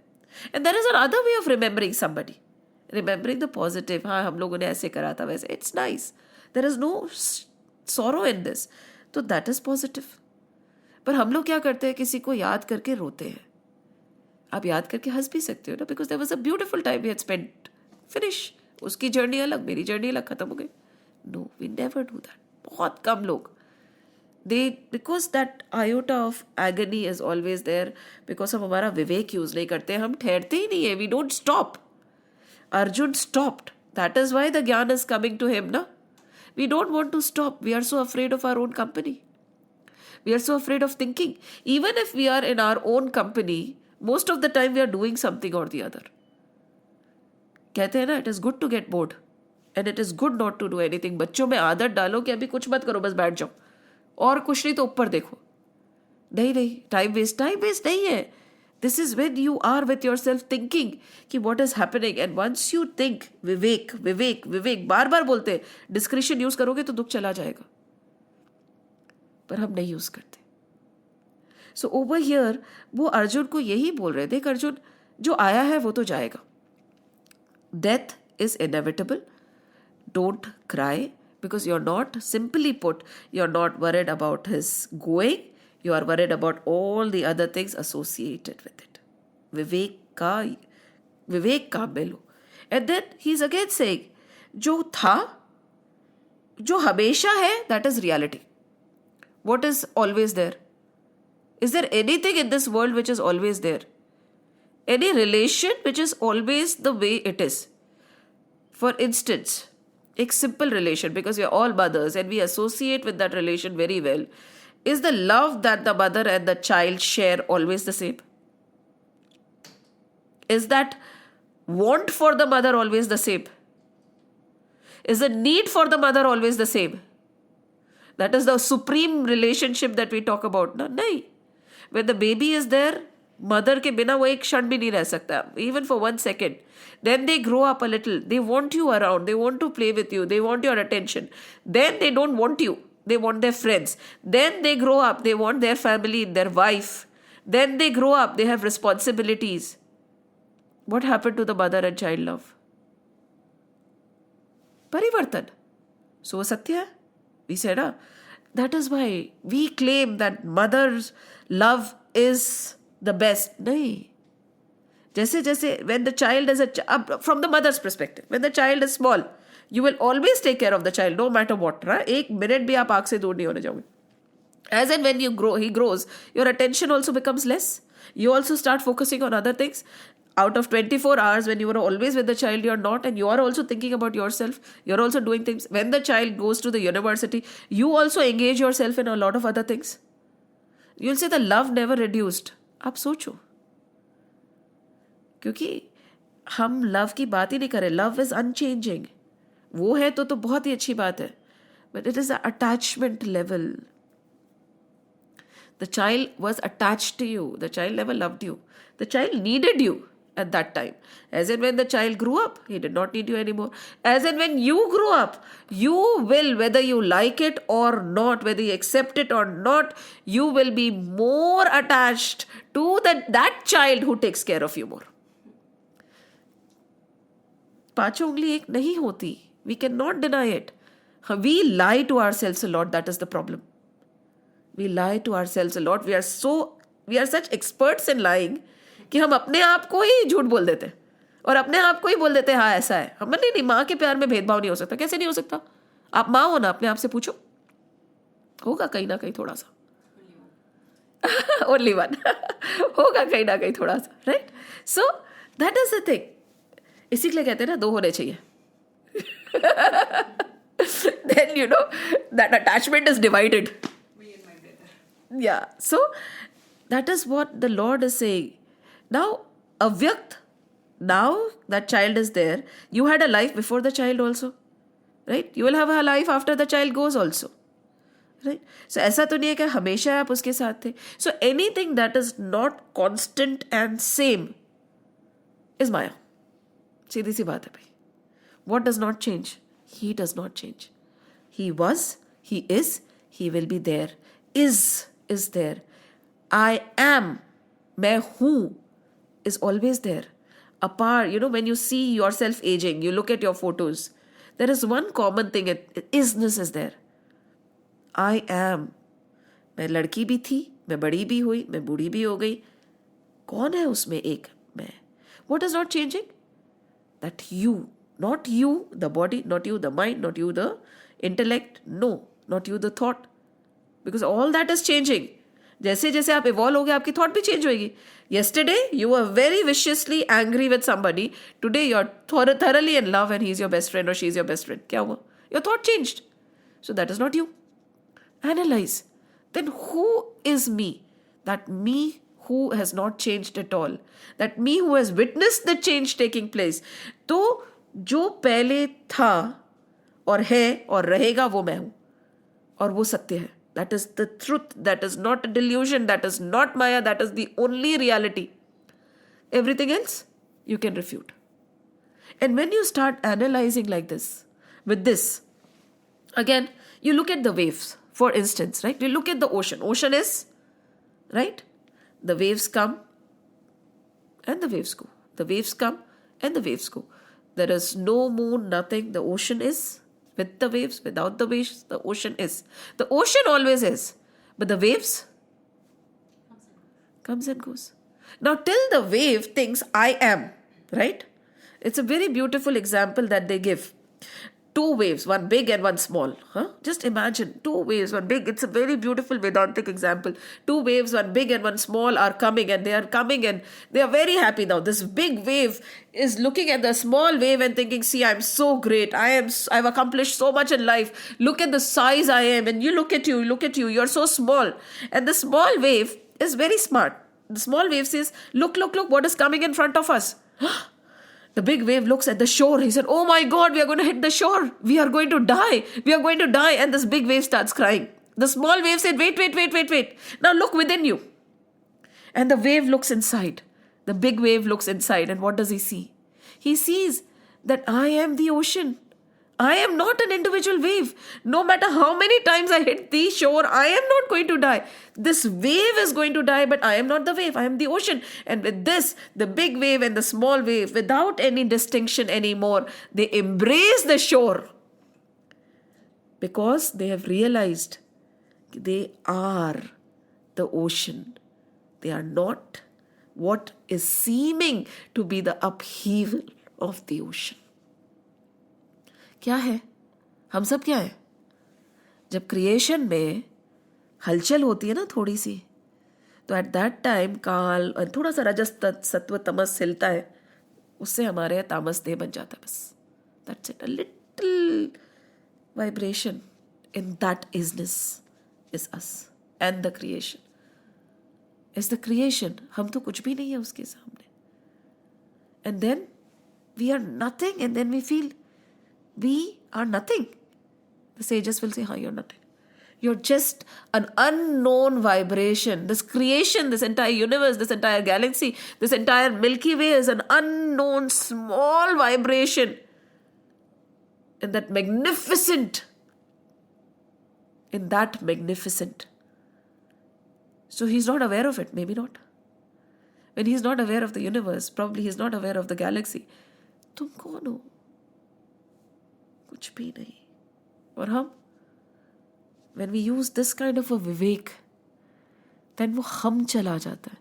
And there is another way of remembering somebody, remembering the positive. हाँ, हम लोगों ने ऐसे करा था, वैसे, it's nice, there is no sorrow in this, तो that is positive. पर हम लोग क्या करते हैं, किसी को याद करके रोते हैं। आप याद करके हंस भी सकते हो ना, because there was a beautiful time we had spent, finish. उसकी जर्नी अलग, मेरी जर्नी अलग, खत्म हो गई। No, we never do that. बहुत कम लोग, because that iota of agony is always there, because हम हमारा विवेक यूज नहीं करते, हम ठहरते ही नहीं है, we don't stop. Arjun stopped. That is why the ज्ञान is coming to him, ना? We don't want to stop. We are so afraid of our own company. We are so afraid of thinking. Even if we are in our own company, most of the time we are doing something or the other. कहते हैं ना, it is good to get bored. And it is good not to do anything. बच्चों में आदत डालो कि अभी कुछ मत करो, बस बैठ जाओ और कुछ नहीं तो ऊपर देखो। नहीं नहीं, टाइम वेस्ट नहीं है। This is when you are with your self thinking कि what is happening, and once you think vivek vivek vivek, बार बार बोलते हैं, डिस्क्रिशन यूज करोगे तो दुख चला जाएगा, पर हम नहीं यूज करते। सो ओवर हियर वो अर्जुन को यही बोल रहे, देख अर्जुन, जो आया है वो तो जाएगा, death is inevitable, don't cry, because you're not, simply put, you're not worried about his going, you are worried about all the other things associated with it. विवेक का मिलो। And then he's again saying, जो था, जो हमेशा है, that is reality. What is always there? Is there anything in this world which is always there? Any relation which is always the way it is? For instance, एक simple relation, because we are all mothers and we associate with that relation very well. Is the love that the mother and the child share always the same? Is that want for the mother always the same? Is the need for the mother always the same? That is the supreme relationship that we talk about. No, nahi. When the baby is there, mother के बिना वो एक क्षण भी नहीं रह सकता, even for 1 second. Then they grow up a little, they want you around, they want to play with you, they want your attention. Then they don't want you, they want their friends. Then they grow up, they want their family, their wife. Then they grow up, they have responsibilities. What happened to the mother and child love? परिवर्तन. So सत्य है, we said, that is why we claim that mother's love is the best. नहीं, जैसे जैसे when the child is from the mother's perspective, when the child is small, you will always take care of the child no matter what, right? एक minute भी आप आँख से दूर नहीं होने जाओगे. As and when he grows, your attention also becomes less. You also start focusing on other things. Out of 24 hours, when you were always with the child, you're not, and you are also thinking about yourself. You're also doing things. When the child goes to the university, you also engage yourself in a lot of other things. You'll say the love never reduced. आप सोचो, क्योंकि हम love की बात ही नहीं करें. Love is unchanging. वो है तो बहुत ही अच्छी बात है, but it is the attachment level. The child was attached to you. The child never loved you. The child needed you at that time. As in when the child grew up, he did not need you anymore. As in when you grew up, you will, whether you like it or not, whether you accept it or not, you will be more attached to that child who takes care of you more. पांचों उंगली एक नहीं होती. We cannot deny it. We lie to ourselves a lot. That is the problem. We lie to ourselves a lot. We are such experts in lying कि हम अपने आप को ही झूठ बोल देते और अपने आप को ही बोल देते हाँ ऐसा है. हम नहीं, माँ के प्यार में भेदभाव नहीं हो सकता. कैसे नहीं हो सकता? आप माँ हो ना, अपने आप से पूछो, होगा कहीं ना कहीं थोड़ा सा. Only one. होगा कहीं ना कहीं थोड़ा सा. Right. So that is the thing. इसी के लिए कहते हैं ना, दो होने चाहिए. Then you know that attachment is divided. Yeah, so that is what the Lord is saying. Now, avyakt, now that child is there, you had a life before the child also, right? You will have a life after the child goes also, right? So ऐसा तो नहीं है कि हमेशा आप उसके साथ थे. So anything that is not constant and same is Maya. सीधी सी बात है भाई. What does not change? He does not change. He was, he is, he will be there. Is there. I am, मैं हूँ, is always there. Apart, you know, when you see yourself aging, you look at your photos, there is one common thing, isness is there. I am. मैं लड़की भी थी, मैं बड़ी भी हुई, मैं बूढ़ी भी हो गई. कौन है उसमें एक? मैं. What is not changing? That you, not you, the body, not you, the mind, not you, the intellect, no, not you, the thought. Because all that is changing. जैसे जैसे आप इवॉल्व होगे, आपकी थॉट भी चेंज होगी. Yesterday you were very viciously angry with somebody. Today you are thoroughly in love and he is your best friend or she is your best friend. क्या हुआ? Your thought changed. So that is not you. Analyze. Then who is me? That me who has not changed at all. That me who has witnessed the change taking place. तो जो पहले था और है और रहेगा वो मैं हूं. और वो सत्य है. That is the truth. That is not a delusion. That is not Maya. That is the only reality. Everything else you can refute. And when you start analyzing like this, with this, again, you look at the waves, for instance, right? You look at the ocean. Ocean is, right? The waves come and the waves go. The waves come and the waves go. There is no moon, nothing. The ocean is. With the waves, without the waves, the ocean is. The ocean always is. But the waves comes and goes. Now, till the wave thinks I am, right? It's a very beautiful example that they give. Two waves, one big and one small. Just imagine, two waves, one big. It's a very beautiful Vedantic example. Two waves, one big and one small are coming and they are very happy now. This big wave is looking at the small wave and thinking, see, I'm so great. I've accomplished so much in life. Look at the size I am. And you look at you, you're so small. And the small wave is very smart. The small wave says, look, what is coming in front of us? The big wave looks at the shore. He said, oh my God, we are going to hit the shore. We are going to die. We are going to die. And this big wave starts crying. The small wave said, wait. Now look within you. And the wave looks inside. The big wave looks inside. And what does he see? He sees that I am the ocean. I am not an individual wave. No matter how many times I hit the shore, I am not going to die. This wave is going to die, but I am not the wave. I am the ocean. And with this, the big wave and the small wave, without any distinction anymore, they embrace the shore. Because they have realized they are the ocean. They are not what is seeming to be the upheaval of the ocean. क्या है? हम सब क्या है? जब creation में हलचल होती है ना थोड़ी सी, तो एट दैट टाइम काल और थोड़ा सा रजस सत्व तमस हिलता है, उससे हमारे तामस देह बन जाता है बस. That's it. A little vibration in that easiness is us and the creation is the creation. हम तो कुछ भी नहीं है उसके सामने. And then we are nothing and then we feel we are nothing. The sages will say, you're nothing. You're just an unknown vibration. This creation, this entire universe, this entire galaxy, this entire Milky Way is an unknown small vibration in that magnificent. So he's not aware of it, maybe not. When he's not aware of the universe, probably he's not aware of the galaxy. तुम कौन हो? कुछ भी नहीं. और हम, when we use this kind of a vivek, then वो हम चला जाता है.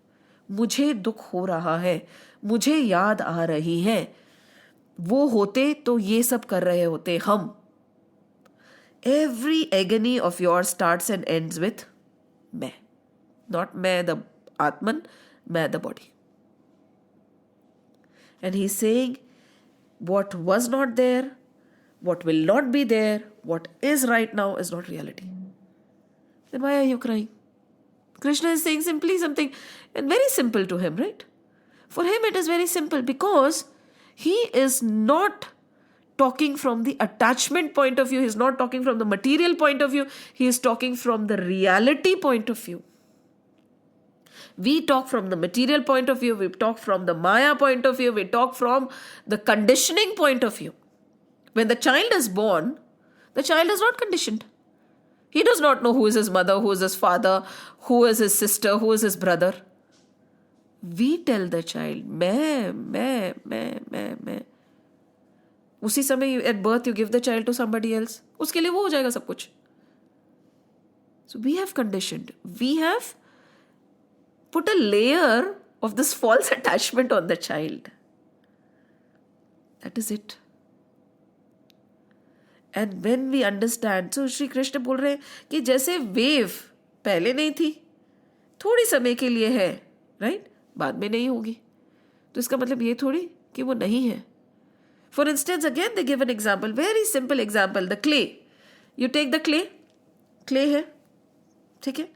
मुझे दुख हो रहा है, मुझे याद आ रही है. वो होते तो ये सब कर रहे होते हम. Every agony of yours starts and ends with मैं. Not मैं the Atman, मैं the body. And he's saying, what was not there, what will not be there, what is right now is not reality. Then why are you crying? Krishna is saying simply something, and very simple to him, right? For him it is very simple because he is not talking from the attachment point of view. He is not talking from the material point of view. He is talking from the reality point of view. We talk from the material point of view. We talk from the Maya point of view. We talk from the conditioning point of view. When the child is born, the child is not conditioned. He does not know who is his mother, who is his father, who is his sister, who is his brother. We tell the child, मैं. उसी समय at birth you give the child to somebody else. उसके लिए वो हो जाएगा सब कुछ. So we have conditioned. We have put a layer of this false attachment on the child. That is it. And when we understand, so Shri Krishna बोल रहे हैं कि जैसे वेव पहले नहीं थी, थोड़ी समय के लिए है, राइट? बाद में नहीं होगी. तो इसका मतलब ये थोड़ी कि वो नहीं है. For instance, again they give an example, very simple example, the clay. You take the clay है, ठीक है?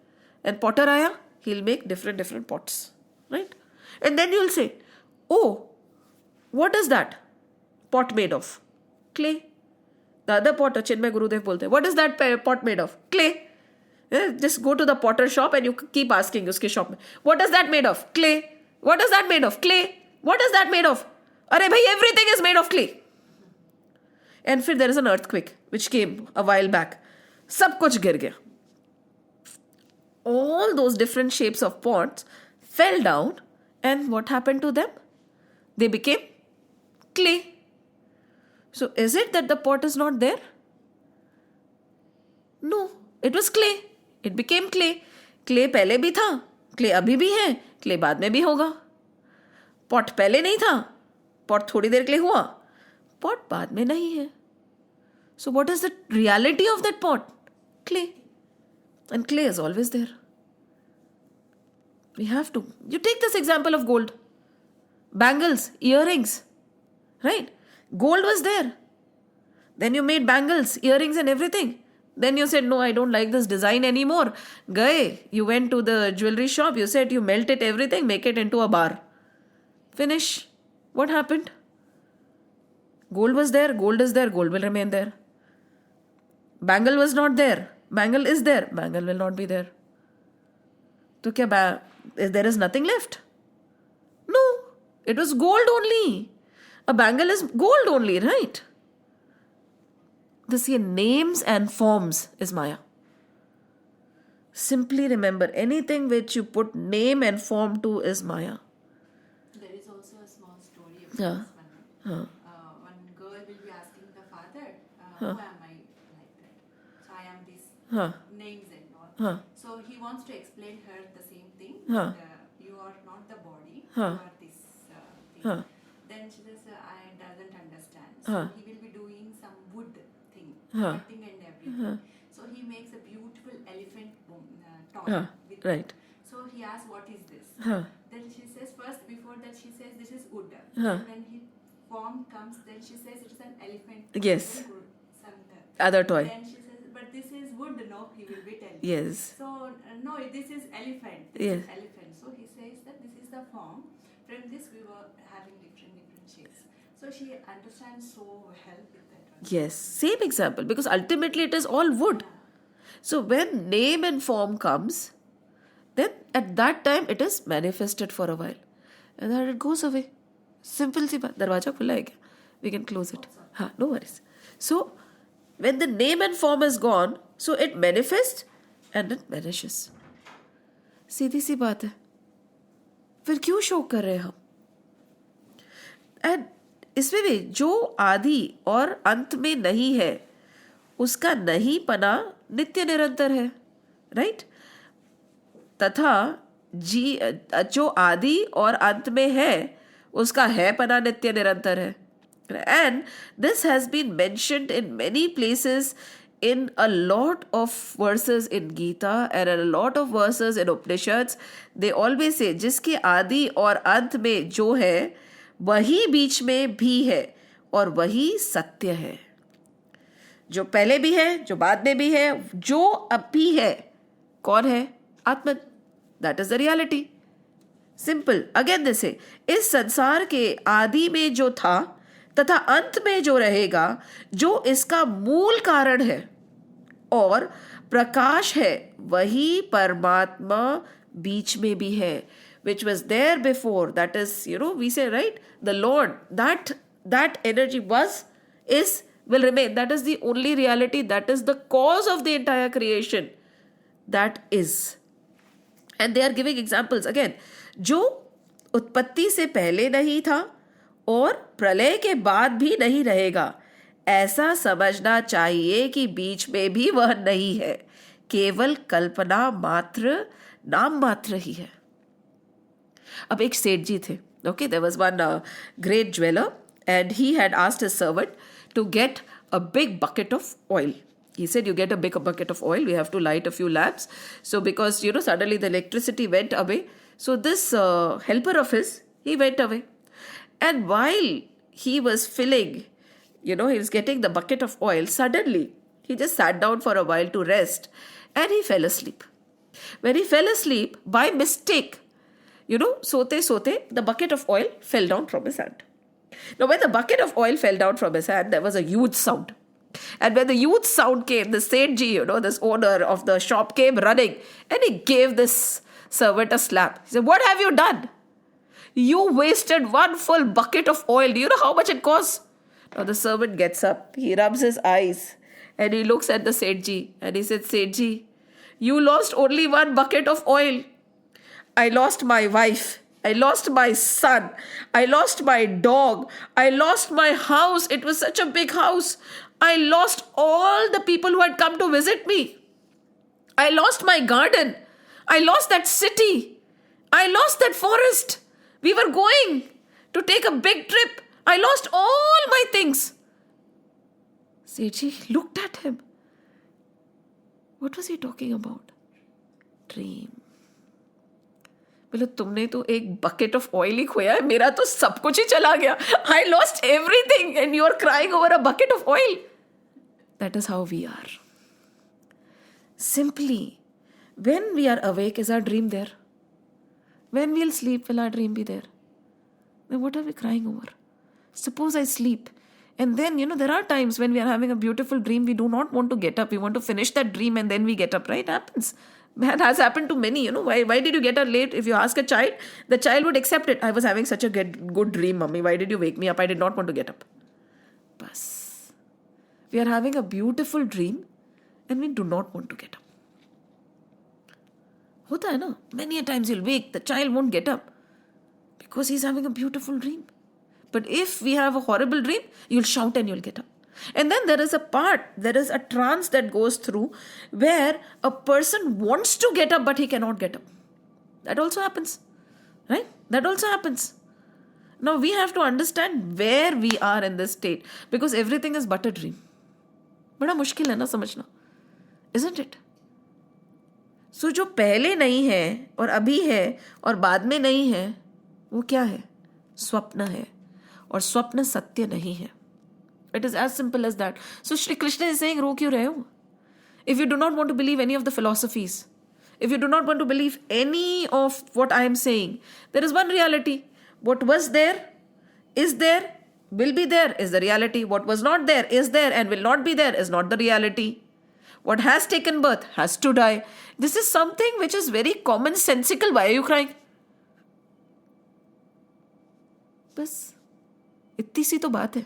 And potter आया, he'll make different pots, right? And then you'll say, oh, what is that pot made of? Clay. The other potter, Chinmay Gurudev bolte, what is that pot made of? Clay. Just go to the potter shop and you keep asking uske shop mein, what is that made of? Clay. What is that made of? Clay. What is that made of? Arey bhai, everything is made of clay. And फिर there is an earthquake which came a while back. सब कुछ गिर गया. All those different shapes of pots fell down, and what happened to them? They became clay. So is it that the pot is not there? No, it was clay. It became clay. Clay पहले भी था, clay अभी भी है, clay बाद में भी होगा. Pot पहले नहीं था, pot थोड़ी देर के लिए हुआ, pot बाद में नहीं है. So what is the reality of that pot? Clay. And clay is always there. We have to. You take this example of gold. Bangles, earrings, right? Gold was there. Then you made bangles, earrings and everything. Then you said, no, I don't like this design anymore. Gaye, you went to the jewelry shop, you said you melt it everything, make it into a bar. Finish. What happened? Gold was there, gold is there, gold will remain there. Bangle was not there, bangle is there, bangle will not be there. So there is nothing left? No, it was gold only. A bangle is gold only, right? This here, names and forms is Maya. Simply remember, anything which you put name and form to is Maya. There is also a small story of this one. One girl will be asking the father, who am I like that? So I am this names and all. So he wants to explain her the same thing. You are not the body, you are this thing. Then she says, I doesn't understand. So he will be doing some wood thing, cutting and everything. So he makes a beautiful elephant toy. With Right. So he asks, what is this? Then she says, first before that she says, this is wood. When he form comes, then she says, it's an elephant. Yes. Some Other toy. Then she says, but this is wood, no, he will be telling. Yes. So, no, this is elephant. Yes. Is elephant. So he says that this is the form. From this we were having different shapes. So she understands so well with that Yes, same example, because ultimately it is all wood. So when name and form comes, then at that time it is manifested for a while. And then it goes away. Simple सी बात. दरवाजा खुला है क्या? We can close it. हाँ, no worries. So when the name and form is gone, so it manifests and it vanishes. सीधी सी बात है. फिर क्यों शो कर रहे हैं हम? एंड इसमें भी जो आदि और अंत में नहीं है उसका नहीं पना नित्य निरंतर है, राइट? तथा जो आदि और अंत में है उसका है पना नित्य निरंतर है. And this has been mentioned in many places in a lot of verses in Gita and a lot of verses in Upanishads. They always say जिसके आदि और अंत में जो है वही बीच में भी है और वही सत्य है. जो पहले भी है, जो बाद में भी है, जो अब भी है, कौन है? आत्मन. That is the reality. Simple. Again this है, इस संसार के आदि में जो था तथा अंत में जो रहेगा, जो इसका मूल कारण है और प्रकाश है, वही परमात्मा बीच में भी है. Which was there before, that is, we say, right, the Lord, that energy will remain. That is the only reality, that is the cause of the entire creation. That is. And they are giving examples again. जो उत्पत्ति से पहले नहीं था और प्रलय के बाद भी नहीं रहेगा, ऐसा समझना चाहिए कि बीच में भी वह नहीं है, केवल कल्पना मात्र, नाम मात्र ही है. अब एक सेठ जी थे. Okay, there was one great jeweler and he had asked his servant to get a big bucket of oil. He said, you get a big bucket of oil, we have to light a few lamps. So because, suddenly the electricity went away. So this helper of his, he went away. And while he was filling, he was getting the bucket of oil, suddenly he just sat down for a while to rest and he fell asleep. When he fell asleep, by mistake, sote, the bucket of oil fell down from his hand. Now, when the bucket of oil fell down from his hand, there was a huge sound. And when the huge sound came, the Sethji, this owner of the shop, came running and he gave this servant a slap. He said, what have you done? You wasted one full bucket of oil. Do you know how much it costs? Now the servant gets up, he rubs his eyes and he looks at the Sethji and he said, Sethji, you lost only one bucket of oil. I lost my wife. I lost my son. I lost my dog. I lost my house. It was such a big house. I lost all the people who had come to visit me. I lost my garden. I lost that city. I lost that forest. We were going to take a big trip. I lost all my things. Sethji looked at him. What was he talking about? Dream. बोले तुमने तो एक bucket of oil ही खोया है, मेरा तो सब कुछ ही चला गया. I lost everything and you are crying over a bucket of oil. That is how we are. Simply, when we are awake, is our dream there? When we'll sleep, will our dream be there? Then what are we crying over? Suppose I sleep. And then, there are times when we are having a beautiful dream, we do not want to get up. We want to finish that dream and then we get up, right? It happens. That has happened to many, Why did you get up late? If you ask a child, the child would accept it. I was having such a good dream, Mummy. Why did you wake me up? I did not want to get up. Bas. We are having a beautiful dream and we do not want to get up. Hota hai na? Many a times you'll wake, the child won't get up because he's having a beautiful dream. But if we have a horrible dream, you'll shout and you'll get up. And then there is a trance that goes through where a person wants to get up but he cannot get up. That also happens, right? That also happens. Now we have to understand where we are in this state because everything is but a dream. बड़ा मुश्किल है ना समझना, isn't it? So जो पहले नहीं है और अभी है और बाद में नहीं है, वो क्या है? स्वप्न है और स्वप्न सत्य नहीं है. It is as simple as that. So Shri Krishna is saying, रो क्यों रहे हो? If you do not want to believe any of the philosophies, if you do not want to believe any of what I am saying, there is one reality. What was there, is there, will be there is the reality. What was not there is there, and will not be there is not the reality. What has taken birth has to die. This is something which is very commonsensical. Why are you crying? बस इतनी सी तो बात है,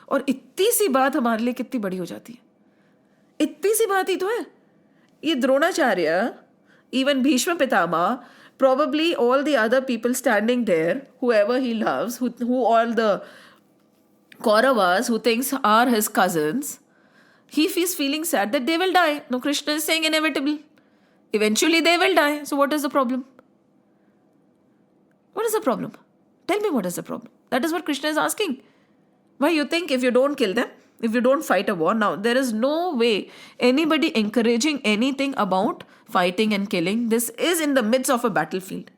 और इतनी सी बात हमारे लिए कितनी बड़ी हो जाती है. इतनी सी बात ही तो है. ये Dronacharya, even Bhishma Pitama, probably all the other people standing there, whoever he loves, who all the Kauravas who thinks are his cousins, he is feeling sad that they will die. No, Krishna is saying inevitable. Eventually they will die. So what is the problem? What is the problem? Tell me what is the problem. That is what Krishna is asking. Why you think if you don't kill them, if you don't fight a war, now there is no way anybody encouraging anything about fighting and killing. This is in the midst of a battlefield,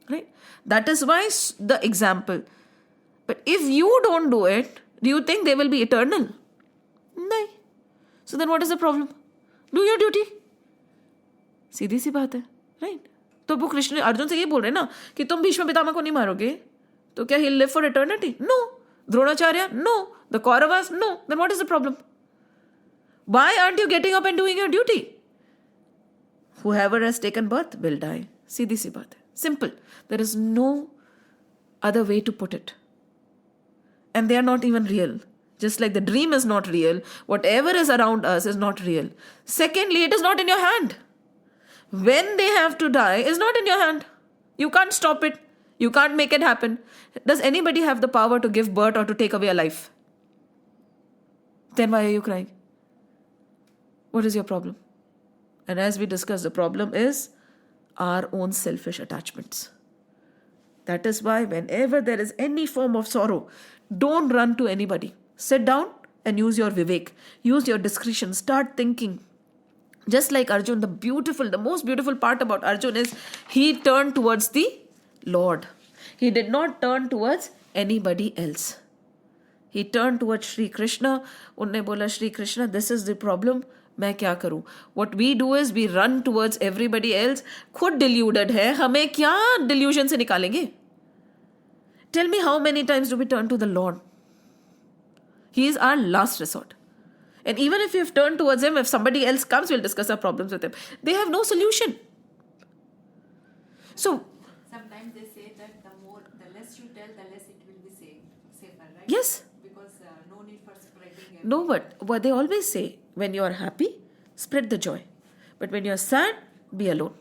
right? That is why the example. But if you don't do it, do you think they will be eternal? No. So then what is the problem? Do your duty. सीधी सी बात है, right? तो वो कृष्ण अर्जुन से ये बोल रहे हैं ना कि तुम भीष्म पितामह को नहीं मारोगे तो क्या he'll live for eternity? No. Dronacharya? No. The Kauravas? No. Then what is the problem? Why aren't you getting up and doing your duty? Whoever has taken birth will die. सीधी सी बात है. Simple. There is no other way to put it. And they are not even real. Just like the dream is not real, whatever is around us is not real. Secondly, it is not in your hand. When they have to die is not in your hand. You can't stop it. You can't make it happen. Does anybody have the power to give birth or to take away a life? Then why are you crying? What is your problem? And as we discussed, the problem is our own selfish attachments. That is why whenever there is any form of sorrow, don't run to anybody. Sit down and use your vivek. Use your discretion. Start thinking. Just like Arjun, the most beautiful part about Arjun is he turned towards the Lord. He did not turn towards anybody else. He turned towards Shri Krishna. Unne bola, Shri Krishna, this is the problem. मैं क्या करूं? What we do is we run towards everybody else. खुद deluded है, हमें क्या delusion से निकालेंगे? Tell me how many times do we turn to the Lord? He is our last resort. And even if you've turned towards him, if somebody else comes, we'll discuss our problems with him. They have no solution. So sometimes they say that the less you tell, the less it will be safer, right? Yes. Because no need for spreading it. No, but what they always say, when you are happy, spread the joy. But when you are sad, be alone.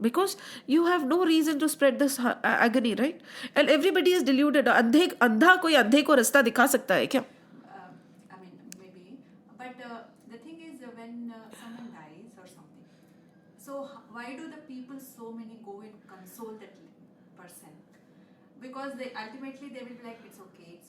Because you have no reason to spread this agony, right? And everybody is deluded. अंधा कोई अंधे को रास्ता दिखा सकता है क्या? I mean, maybe. But the thing is, when someone dies or something, so why do the people so many go and console that person? Because ultimately they will be like, it's okay.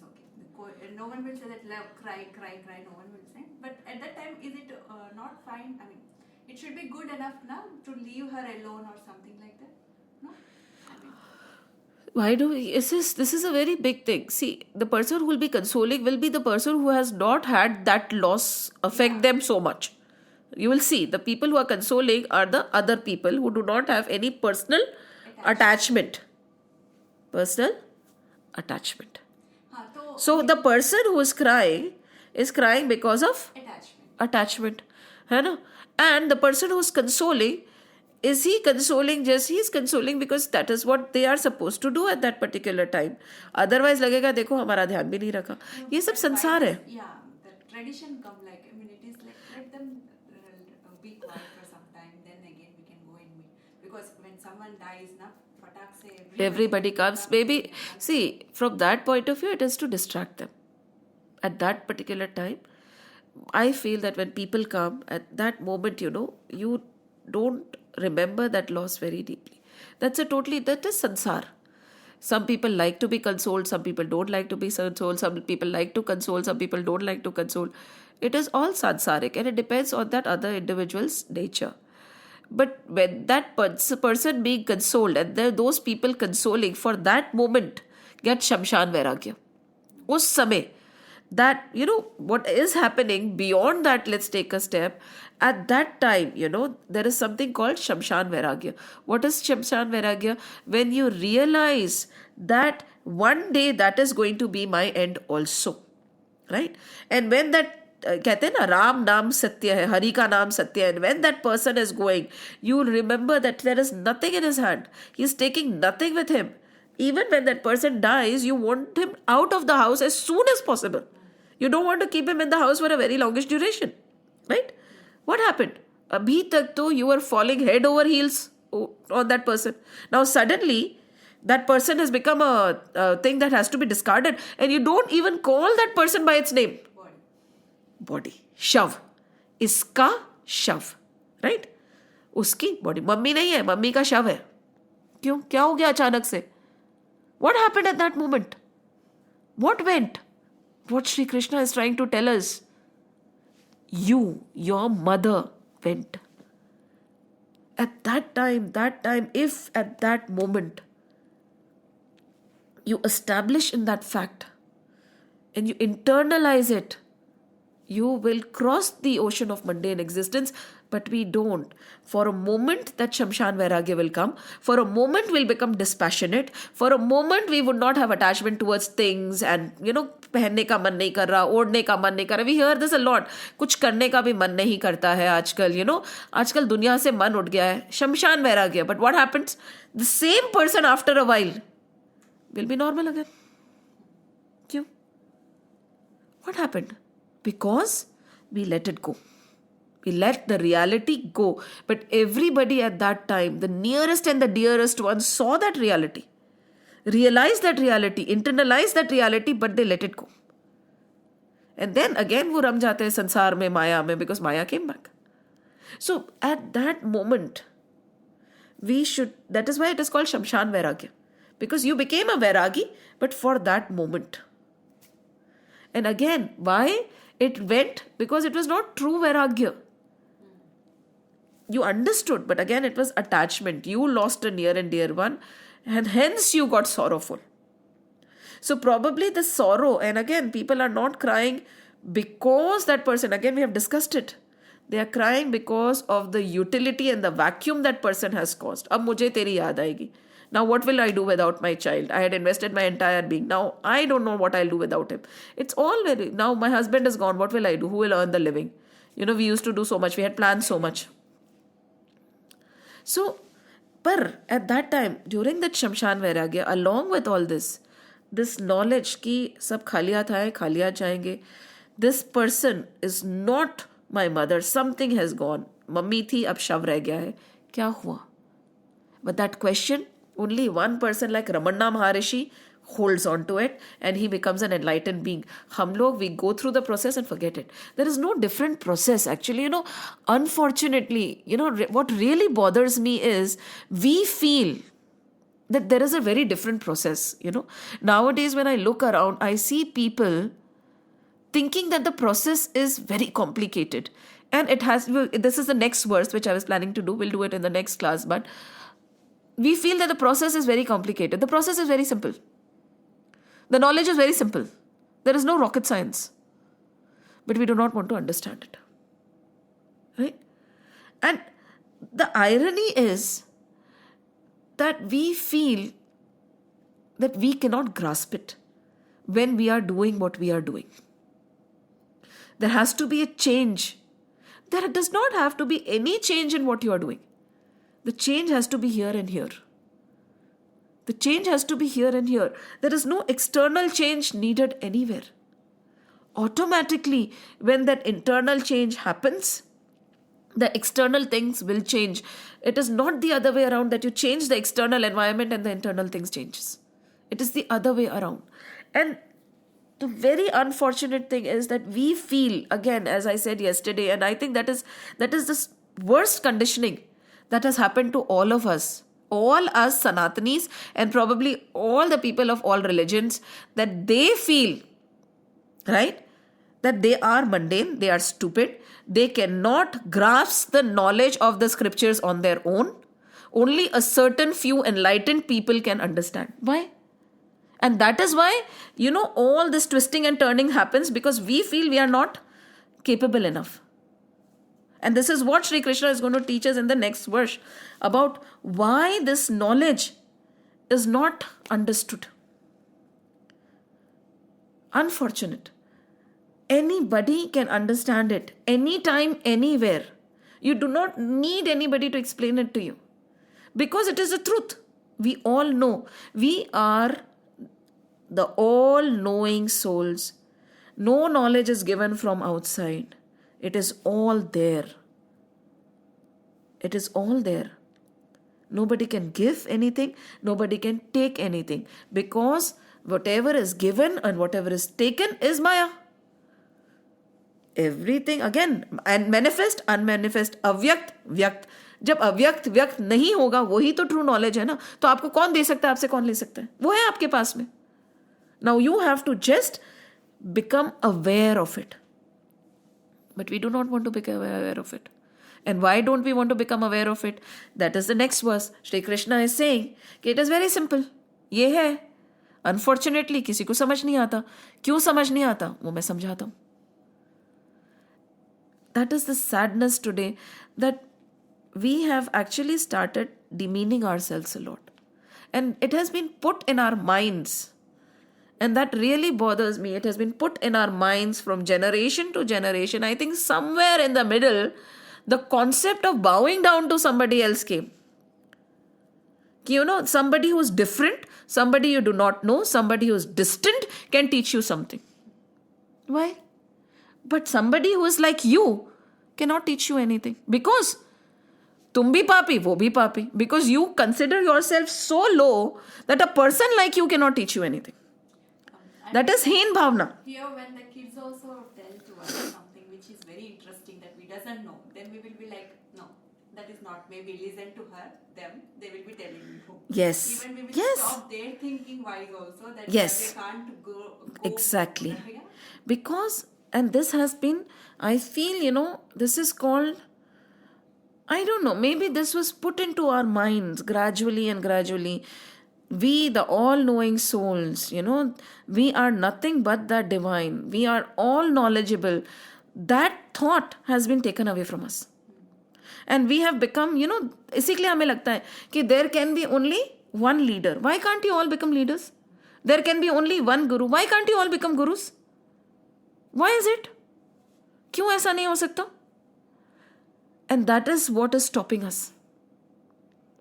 No one will say that love, cry. No one will say. But at that time, is it not fine? I mean, it should be good enough now to leave her alone or something like that. No. I mean, Why do we? This is a very big thing. See, the person who will be consoling will be the person who has not had that loss affect them so much. You will see the people who are consoling are the other people who do not have any personal attachment. Personal attachment. So the person who is crying because of attachment. है ना? And the person who is consoling, is he consoling just he is consoling because that is what they are supposed to do at that particular time. Otherwise लगेगा देखो हमारा ध्यान भी नहीं रखा. ये सब संसार है. Yeah, the tradition come like, I mean, it is like let them be quiet for some time, then again we can go and meet. Because when someone dies, na patak se Everybody comes. Maybe see from that point of view, it is to distract them. At that particular time, I feel that when people come at that moment, you don't remember that loss very deeply. That is sansar. Some people like to be consoled, some people don't like to be consoled, some people like to console, some people don't like to console. It is all sansaric and it depends on that other individual's nature. But when that person being consoled and those people consoling for that moment get Shamshan Vairagya. Us samay, that, what is happening beyond that, let's take a step. At that time, there is something called Shamshan Vairagya. What is Shamshan Vairagya? When you realize that one day that is going to be my end also. Right? And when that कहते हैं ना राम नाम सत्य है, हरि का नाम सत्य है, and when that person is going, you will remember that there is nothing in his hand. He is taking nothing with him. Even when that person dies, you want him out of the house as soon as possible. You don't want to keep him in the house for a very longish duration. Right? What happened? Abhi tak to you were falling head over heels on that person. Now suddenly, that person has become a thing that has to be discarded, and you don't even call that person by its name. Body. Shav. Iska shav. Right? Uski body. Mummy nahi hai, mummy ka shav hai. Kyun? Kya ho gaya achanak se? What happened at that moment? What went? What Sri Krishna is trying to tell us? You, your mother, went. At that time, if at that moment you establish in that fact and you internalize it, you will cross the ocean of mundane existence, but we don't. For a moment that Shamshan Vairagya will come. For a moment we'll become dispassionate. For a moment we would not have attachment towards things and, पहनने का मन नहीं कर रहा, ओढ़ने का मन नहीं कर रहा. We hear this a lot. कुछ करने का भी मन नहीं करता है आजकल, आजकल दुनिया से मन उठ गया है. Shamshan Vairagya. But what happens? The same person after a while will be normal again. क्यों? What happened? Because we let it go. We let the reality go. But everybody at that time, the nearest and the dearest ones, saw that reality, realized that reality, internalized that reality, but they let it go. And then again वो रम जाते हैं संसार में, माया में, because Maya came back. So at that moment, that is why it is called Shamshan Vairagya. Because you became a Vairagi, but for that moment. And again, why? It went because it was not true Vairagya. You understood, but again it was attachment. You lost a near and dear one, and hence you got sorrowful. So probably the sorrow, and again people are not crying because that person, again we have discussed it. They are crying because of the utility and the vacuum that person has caused. Ab mujhe teri yaad aayegi. Now what will I do without my child? I had invested my entire being. Now I don't know what I'll do without him. It's all very... Now my husband is gone. What will I do? Who will earn the living? We used to do so much. We had planned so much. So, at that time, during that Shamshan Vairagya, along with all this knowledge ki sab khaliya tha hai, khaliya jayenge, this person is not my mother. Something has gone. Mummy thi, ab shav reh gaya hai. Kya hua? But that question, only one person like Ramana Maharishi holds on to it, and he becomes an enlightened being. Hum log, we go through the process and forget it. There is no different process. Actually, unfortunately, what really bothers me is we feel that there is a very different process. Nowadays when I look around, I see people thinking that the process is very complicated. And this is the next verse which I was planning to do. We'll do it in the next class, but we feel that the process is very complicated. The process is very simple. The knowledge is very simple. There is no rocket science. But we do not want to understand it. Right? And the irony is that we feel that we cannot grasp it when we are doing what we are doing. There has to be a change. There does not have to be any change in what you are doing. The change has to be here and here. The change has to be here and here. There is no external change needed anywhere. Automatically, when that internal change happens, the external things will change. It is not the other way around that you change the external environment and the internal things changes. It is the other way around. And the very unfortunate thing is that we feel, again, as I said yesterday, and I think that is the worst conditioning that has happened to all of us, all us Sanatanis, and probably all the people of all religions, that they feel, right, that they are mundane, they are stupid, they cannot grasp the knowledge of the scriptures on their own. Only a certain few enlightened people can understand. Why? And that is why, all this twisting and turning happens, because we feel we are not capable enough. And this is what Sri Krishna is going to teach us in the next verse about why this knowledge is not understood. unfortunate. Anybody can understand it anytime, anywhere. You do not need anybody to explain it to you because it is the truth. We all know. We are the all-knowing souls. No knowledge is given from outside. It is all there. It is all there. Nobody can give anything. Nobody can take anything because whatever is given and whatever is taken is Maya. Everything again, and manifest, unmanifest, अव्यक्त, व्यक्त. जब अव्यक्त व्यक्त नहीं होगा वही तो true knowledge है ना. तो आपको कौन दे सकता है, आपसे कौन ले सकता है? वो है आपके पास में. Now you have to just become aware of it. But we do not want to become aware of it. And why don't we want to become aware of it? That is the next verse. Shri Krishna is saying कि it is very simple. ये है. Unfortunately किसी को समझ नहीं आता. क्यों समझ नहीं आता वो मैं समझाता हूँ. That is the sadness today, that we have actually started demeaning ourselves a lot. And it has been put in our minds. And that really bothers me. It has been put in our minds from generation to generation. I think somewhere in the middle, the concept of bowing down to somebody else came. Somebody who is different, somebody you do not know, somebody who is distant can teach you something. Why? But somebody who is like you cannot teach you anything. Because tum bhi papi, wo bhi papi. Because you consider yourself so low that a person like you cannot teach you anything. That is heen bhavna. Here when the kids also tell to us something which is very interesting that we doesn't know, then we will be like, no, that is not. Maybe listen to them, they will be telling you. Yes. Even we will Yes. stop their thinking wise also, that Yes. they can't go Exactly. Yeah. Because, and this has been, I feel, this is called, I don't know, maybe this was put into our minds gradually and gradually. We, the all-knowing souls, we are nothing but the divine. We are all knowledgeable. That thought has been taken away from us. And we have become, इसीलिए हमें लगता है कि there can be only one leader. Why can't you all become leaders? There can be only one guru. Why can't you all become gurus? Why is it? क्यों ऐसा नहीं हो सकता? And that is what is stopping us.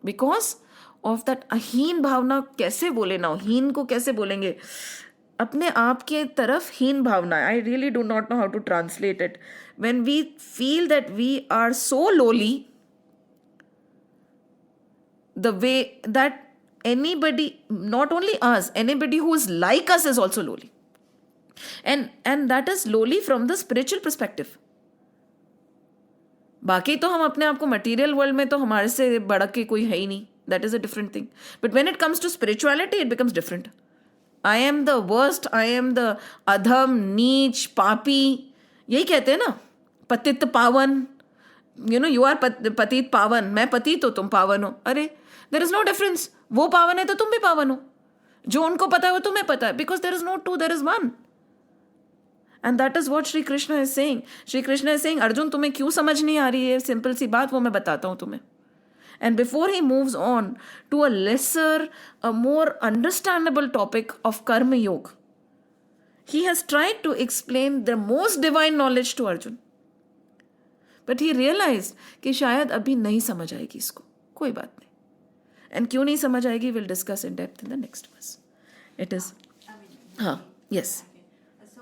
Because of that हीन भावना, कैसे बोले ना, हीन को कैसे बोलेंगे? अपने आप के तरफ हीन भावना. I really do not know how to translate it. When we feel that we are so lowly, the way that anybody, not only us, anybody who is like us is also lowly. And that is lowly from the spiritual perspective. बाकी तो हम अपने आप को material world में तो हमारे से बढ़ के कोई है ही नहीं. That is a different thing. But when it comes to spirituality, it becomes different. I am the worst, I am the adham, नीच, पापी. यही कहते हैं ना, पतित पावन. You are पतित पावन, मैं पतित हो, तुम पावन हो. अरे, there is no difference. वो पावन है तो तुम भी पावन हो. जो उनको पता है वो तुम्हें पता है. Because there is no two, there is one. And that is what Shri Krishna is saying. Shri Krishna is saying, Arjun, तुम्हें क्यों समझ नहीं आ रही है सिंपल सी बात, वो मैं बताता हूँ तुम्हें. And before he moves on to a lesser, a more understandable topic of Karma Yoga, he has tried to explain the most divine knowledge to Arjun. But he realized कि शायद अभी नहीं समझ आएगी इसको. कोई बात नहीं. And क्यों नहीं समझ आएगी, we'll discuss in depth in the next verse. It is. Yes. Okay. So,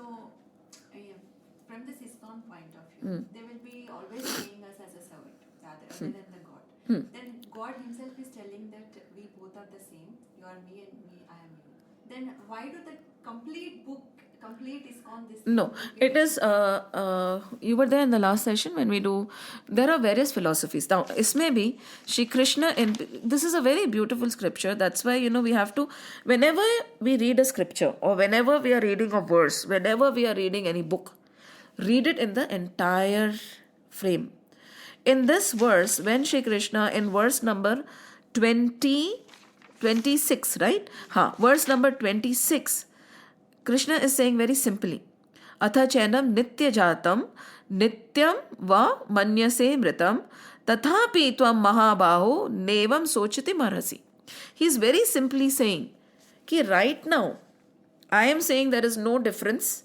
from this ISKCON point of view, they will be always seeing us as a servant rather than the God. Then God himself is telling that we both are the same. You are me and me, I am you. Then why do the complete book, complete ISKCON this? No, it is, you were there in the last session when we do, there are various philosophies. Now, isme bhi, Shri Krishna, this is a very beautiful scripture. That's why, we have to, whenever we read a scripture or whenever we are reading a verse, whenever we are reading any book, read it in the entire frame. In this verse, when Shri Krishna, in verse number 26, right? Verse number 26, Krishna is saying very simply, Atha chainam nitya jatam nityam va manyase mritam tathapi tvam mahabaho nevam sochiti marasi. He is very simply saying कि right now, I am saying there is no difference.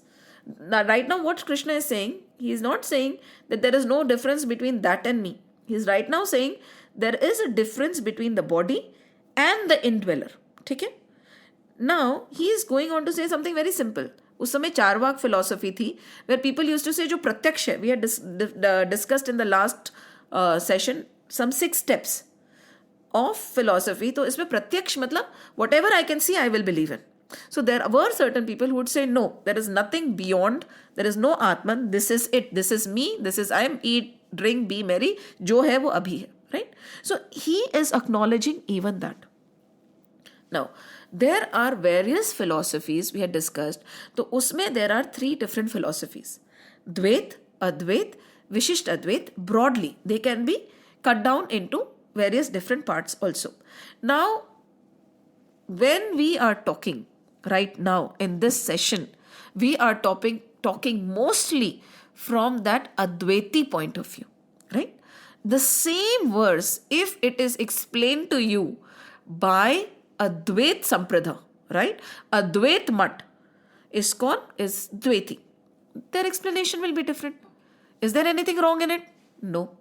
Now, right now, what Krishna is saying, he is not saying that there is no difference between that and me. He is right now saying there is a difference between the body and the indweller. ठीक है? Now, he is going on to say something very simple. उस समय Charvaka philosophy थी, where people used to say जो प्रत्यक्ष है, we had discussed in the last session some 6 steps of philosophy. तो इसमें प्रत्यक्ष मतलब whatever I can see, I will believe in. So there were certain people who would say, no, there is nothing beyond, there is no Atman, this is it, this is me, this is I am, eat, drink, be merry, जो है वो अभी है, right? So he is acknowledging even that. Now, there are various philosophies we had discussed. तो उसमें there are 3 different philosophies. Dvait, Advait, Vishisht Advait. Broadly, they can be cut down into various different parts also. Now, when we are talking right now in this session, we are talking mostly from that Advaiti point of view, right? The same verse, if it is explained to you by Advait Sampradha, right? Advait Mat, ISKCON is Dvaiti. Their explanation will be different. Is there anything wrong in it? No.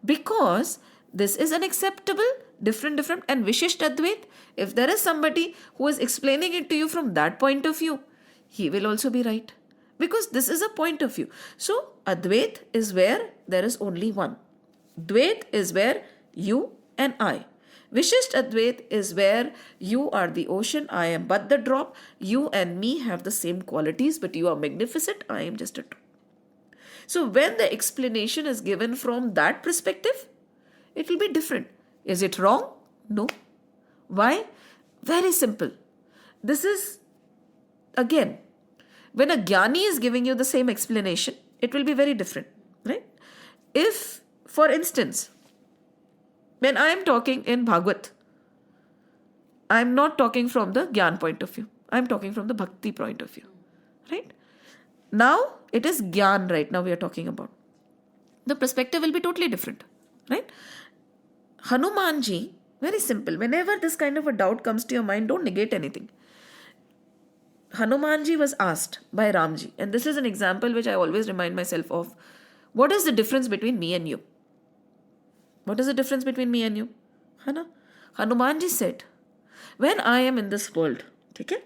Because this is an acceptable, different, and Vishisht Advait, if there is somebody who is explaining it to you from that point of view, he will also be right. Because this is a point of view. So, Advait is where there is only one. Dvait is where you and I. Vishisht Advait is where you are the ocean, I am but the drop. You and me have the same qualities, but you are magnificent, I am just a drop. So when the explanation is given from that perspective, it will be different. Is it wrong? No. Why? Very simple. This is, again, when a jnani is giving you the same explanation, it will be very different, right? If, for instance, when I am talking in Bhagavad, I am not talking from the Gyan point of view. I am talking from the Bhakti point of view. Right? Now, it is Gyan right now we are talking about. The perspective will be totally different. Right? Hanumanji, very simple. Whenever this kind of a doubt comes to your mind, don't negate anything. Hanumanji was asked by Ramji, and this is an example which I always remind myself of. What is the difference between me and you? What is the difference between me and you? Hana? Hanumanji said, when I am in this world, okay?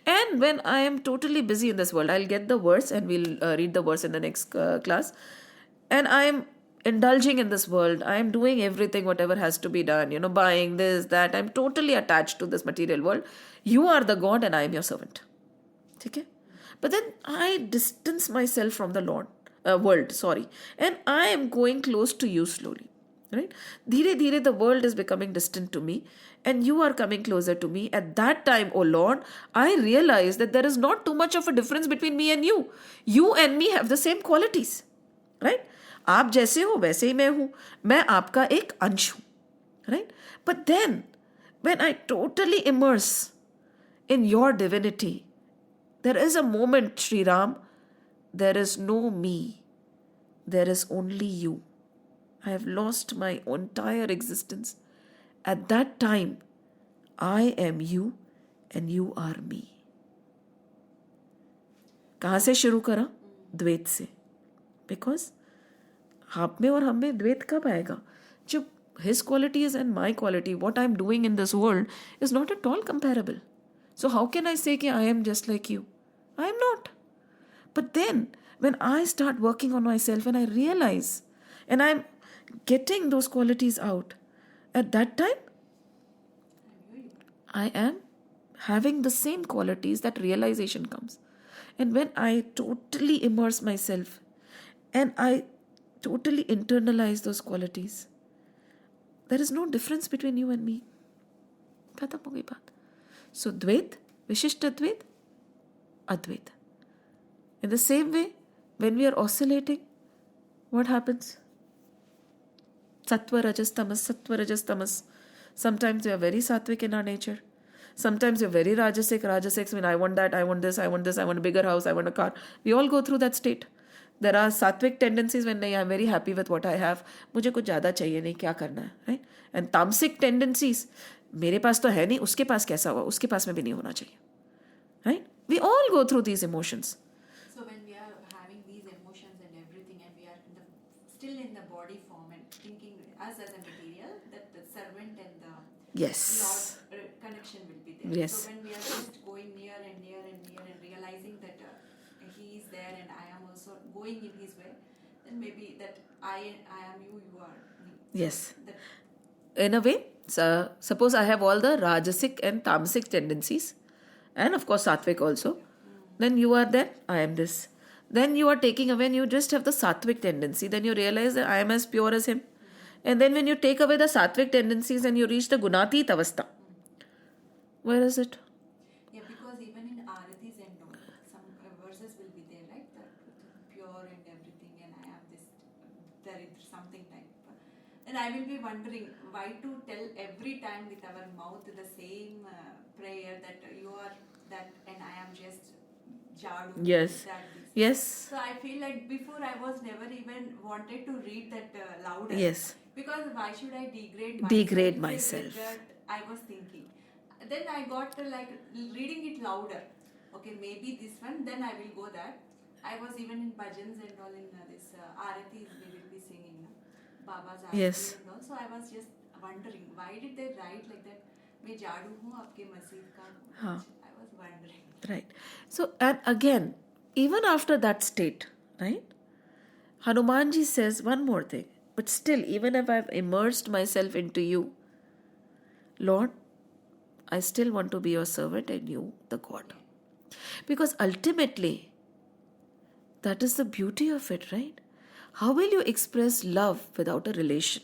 And when I am totally busy in this world, I'll get the verse and we'll read the verse in the next class. And I am indulging in this world. I am doing everything, whatever has to be done, buying this, that. I'm totally attached to this material world. You are the God and I am your servant. Okay? But then I distance myself from the world, and I am going close to you slowly. Right? Dheere dheere the world is becoming distant to me and you are coming closer to me. At that time, O Lord, I realize that there is not too much of a difference between me and you. You and me have the same qualities. Right? आप जैसे हो वैसे ही मैं हूँ. मैं आपका एक अंश हूँ. Right? But then, when I totally immerse in your divinity, there is a moment, Sri Ram, there is no me. There is only you. I have lost my entire existence. At that time, I am you and you are me. कहाँ से शुरू करा? द्वैत से. Because आप में और हम में द्वैत कब आएगा? जब his qualities and my quality, what I am doing in this world is not at all comparable. So how can I say that I am just like you? I am not. But then, when I start working on myself and I realize, and I am getting those qualities out, at that time, I am having the same qualities, that realization comes. And when I totally immerse myself and I totally internalize those qualities, there is no difference between you and me. खत्म हो गई बात. So Dvait, Vishisht Advait, Advait. In the same way, when we are oscillating, what happens? Sattva, Rajas, Tamas, Sattva, Rajas, Tamas. Sometimes we are very sattvic in our nature. Sometimes we are very rajasic. Rajasic means I want that, I want this, I want this, I want a bigger house, I want a car. We all go through that state. There are sattvic tendencies when I am very happy with what I have. मुझे कुछ ज़्यादा चाहिए नहीं, क्या करना है, right? And tamasic tendencies, मेरे पास तो है नहीं, उसके पास कैसा होगा, उसके पास में भी नहीं होना चाहिए, right? We all go through these emotions. So when we are having these emotions and everything, and we are still in the body form and thinking us as a material, that the servant and the Yes. Lord connection will be there. Yes. So when we are just going near and near and near and realizing that He is there and I am also going in His way, then maybe that I am you, you are me. Yes. That, In a way, so suppose I have all the Rajasic and Tamasic tendencies, and of course Sattvic also, then you are there, I am this. Then you are taking away, and you just have the Sattvic tendency, then you realize that I am as pure as him. And then when you take away the Sattvic tendencies and you reach the Gunatit Avastha, where is it? yeah, because even in Aratis and all, some verses will be there, right? The pure and everything, and I am this, there is something type. And I will be wondering why to tell every time with our mouth the same prayer that you are that and I am just Jadu. Yes. That this. Yes. So I feel like before I was never even wanted to read that louder. Yes. Because why should I Degrade myself? myself. With that I was thinking. Then I got like reading it louder. Okay, maybe this one. Then I will go that. I was even in bhajans and all in this aratis we will be singing. Baba's arati Yes. and all. So I was just wondering why did they write like that? मैं जाडू हूँ आपके मस्जिद का. हाँ. I was wondering. Right. So, and again, even after that state, right? Hanumanji says one more thing. But still, even if I've immersed myself into you, Lord, I still want to be your servant and you, the God. Because ultimately, that is the beauty of it, right? How will you express love without a relation?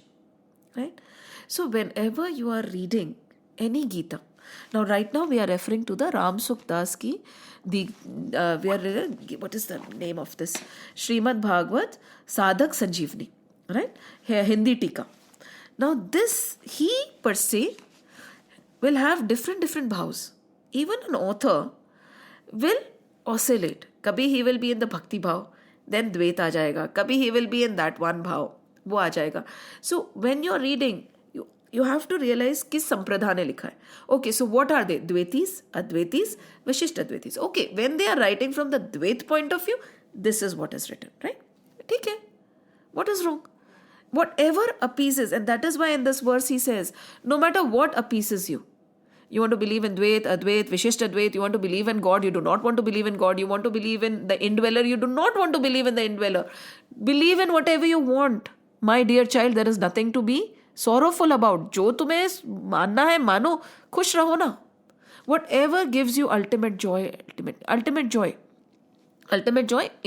Right? So, whenever you are reading any Gita, now right now we are referring to the Ram Sukdas ki, what is the name of this? Srimad Bhagavad Sadhak Sanjeevani, right? Hindi Tika. Now this, he per se will have different bhavs. Even an author will oscillate. Kabhi he will be in the bhakti bhav, then dvet aa jayega. Kabhi he will be in that one bhav, wo aa jayega. So when you're reading, you have to realize किस संप्रदाय ने लिखा है. Okay, so what are they? Dvetis, Advetis, Vishisht Advetis. Okay, when they are writing from the Dvet point of view, this is what is written, right? ठीक है. What is wrong? Whatever appeases, and that is why in this verse he says, no matter what appeases you, you want to believe in Dvet, Advet, Vishisht Advet, you want to believe in God, you do not want to believe in God, you want to believe in the indweller, you do not want to believe in the indweller. Believe in whatever you want. My dear child, there is nothing to be sorrowful about. जो तुम्हें मानना है मानो, खुश रहो ना. Whatever gives you ultimate joy,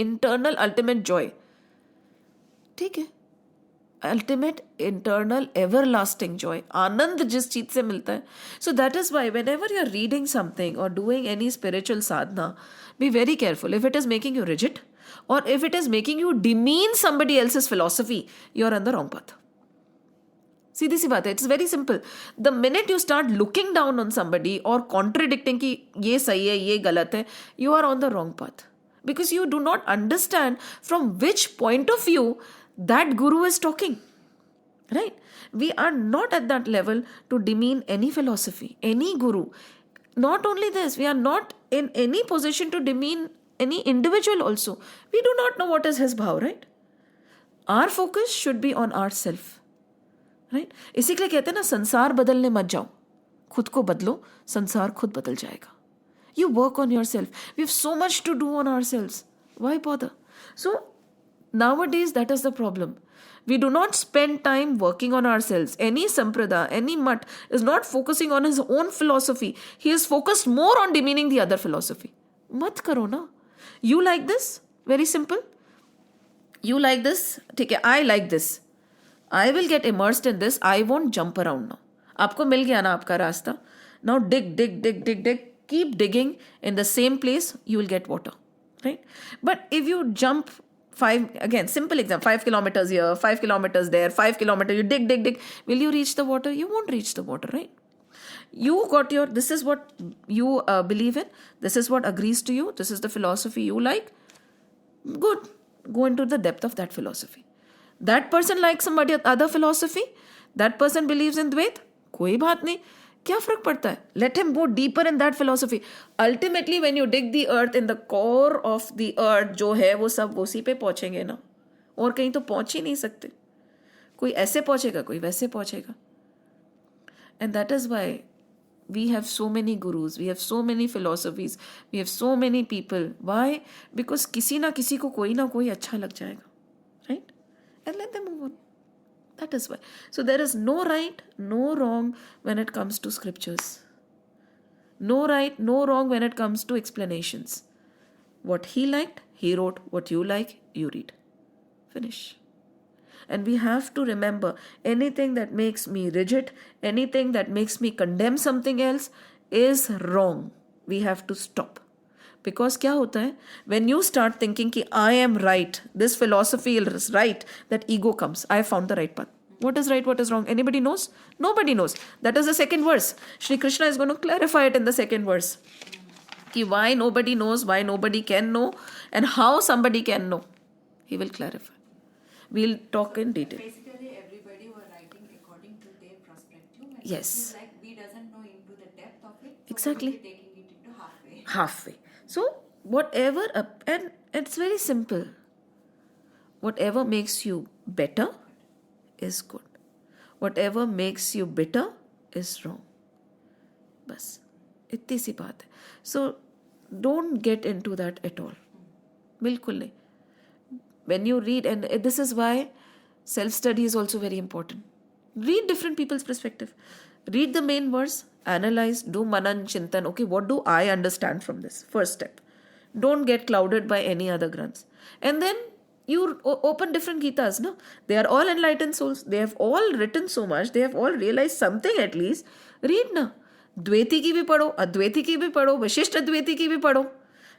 internal ultimate joy. ठीक है. Ultimate, internal, everlasting joy. आनंद जिस चीज से मिलता है. So that is why whenever you are reading something or doing any spiritual sadhana, be very careful. If it is making you rigid or if it is making you demean somebody else's philosophy, you are on the wrong path. सीधी सी बात है. It's very simple. The minute you start looking down on somebody or contradicting कि ये सही है, ये गलत है, you are on the wrong path. Because you do not understand from which point of view that guru is talking. Right? We are not at that level to demean any philosophy, any guru. Not only this, we are not in any position to demean any individual also. We do not know what is his bhav, right? Our focus should be on ourself. Right. इसी के लिए कहते हैं ना, संसार बदलने मत जाओ, खुद को बदलो, संसार खुद बदल जाएगा. You work on yourself. We have so much to do on ourselves. Why bother? So nowadays that is the problem. We do not spend time working on ourselves. Any sampradaya, any mutt is not focusing on his own philosophy. He is focused more on demeaning the other philosophy. मत करो ना. You like this? Very simple. You like this? ठीक है. I like this. I will get immersed in this. I won't jump around now. आपको मिल गया ना आपका रास्ता. Now dig. Keep digging in the same place. You will get water. Right? But if you jump simple example, 5 kilometers here, 5 kilometers there, 5 kilometers, you dig. Will you reach the water? You won't reach the water, right? You got this is what you believe in. This is what agrees to you. This is the philosophy you like. Good. Go into the depth of that philosophy. That person likes somebody other philosophy. That person believes in Dvet. कोई बात नहीं. क्या फर्क पड़ता है? Let him go deeper in that philosophy. Ultimately, when you dig the earth, in the core of the earth जो है वो सब उसी पे पहुंचेंगे ना, और कहीं तो पहुंच ही नहीं सकते. कोई ऐसे पहुंचेगा, कोई वैसे पहुंचेगा. And that is why we have so many gurus, we have so many philosophies, we have so many people. Why? Because किसी ना किसी को कोई ना कोई अच्छा लग जाएगा, right? And let them move on. That is why. So there is no right, no wrong when it comes to scriptures. No right, no wrong when it comes to explanations. What he liked, he wrote. What you like, you read. Finish. And we have to remember, anything that makes me rigid, anything that makes me condemn something else is wrong. We have to stop. Because क्या होता है, when you start thinking कि I am right, this philosophy is right, that ego comes. I have found the right path. What is right, what is wrong? Anybody knows? Nobody knows. That is the second verse. Shri Krishna is going to clarify it in the second verse. कि why nobody knows, why nobody can know, and how somebody can know. He will clarify. We'll talk in detail. Basically, everybody were writing according to their perspective. And Yes. It is like we doesn't know into the depth of it. So Exactly. We will be taking it into halfway. Halfway. So whatever, and it's very simple. Whatever makes you better is good. Whatever makes you bitter is wrong. बस इतनी सी बात है. So don't get into that at all. बिल्कुल नहीं. When you read, and this is why self-study is also very important. Read different people's perspective. Read the main verse, analyze, do manan chintan. Okay, what do I understand from this? First step. Don't get clouded by any other granths. And then you open different Gitas. No? They are all enlightened souls. They have all written so much. They have all realized something at least. Read na. द्वैती की भी पढ़ो, अद्वैती की भी पढ़ो, विशिष्ट अद्वैती की भी पढ़ो,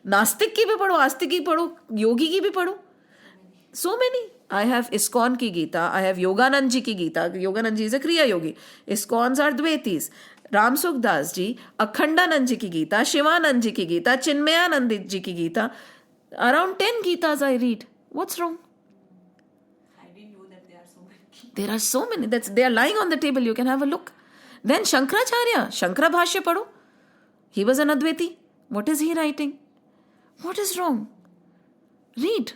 नास्तिक की भी पढ़ो, आस्तिक की पढ़ो, योगी की भी पढ़ो. So many. I have ISKCON ki Gita. I have Yoganand ji ki Gita. Yoganand ji is a Kriya Yogi. ISKCONs are Dvetis. Ram Sukhdas ji, Akhandanand ji ki Gita, Shivanand ji ki Gita, Chinmayanand ji ki Gita. Around 10 Gitas I read. What's wrong? I didn't know that there are so many. There are so many. They are lying on the table. You can have a look. Then Shankaracharya, Shankara Bhashya padho. He was an Advaiti. What is he writing? What is wrong? Read.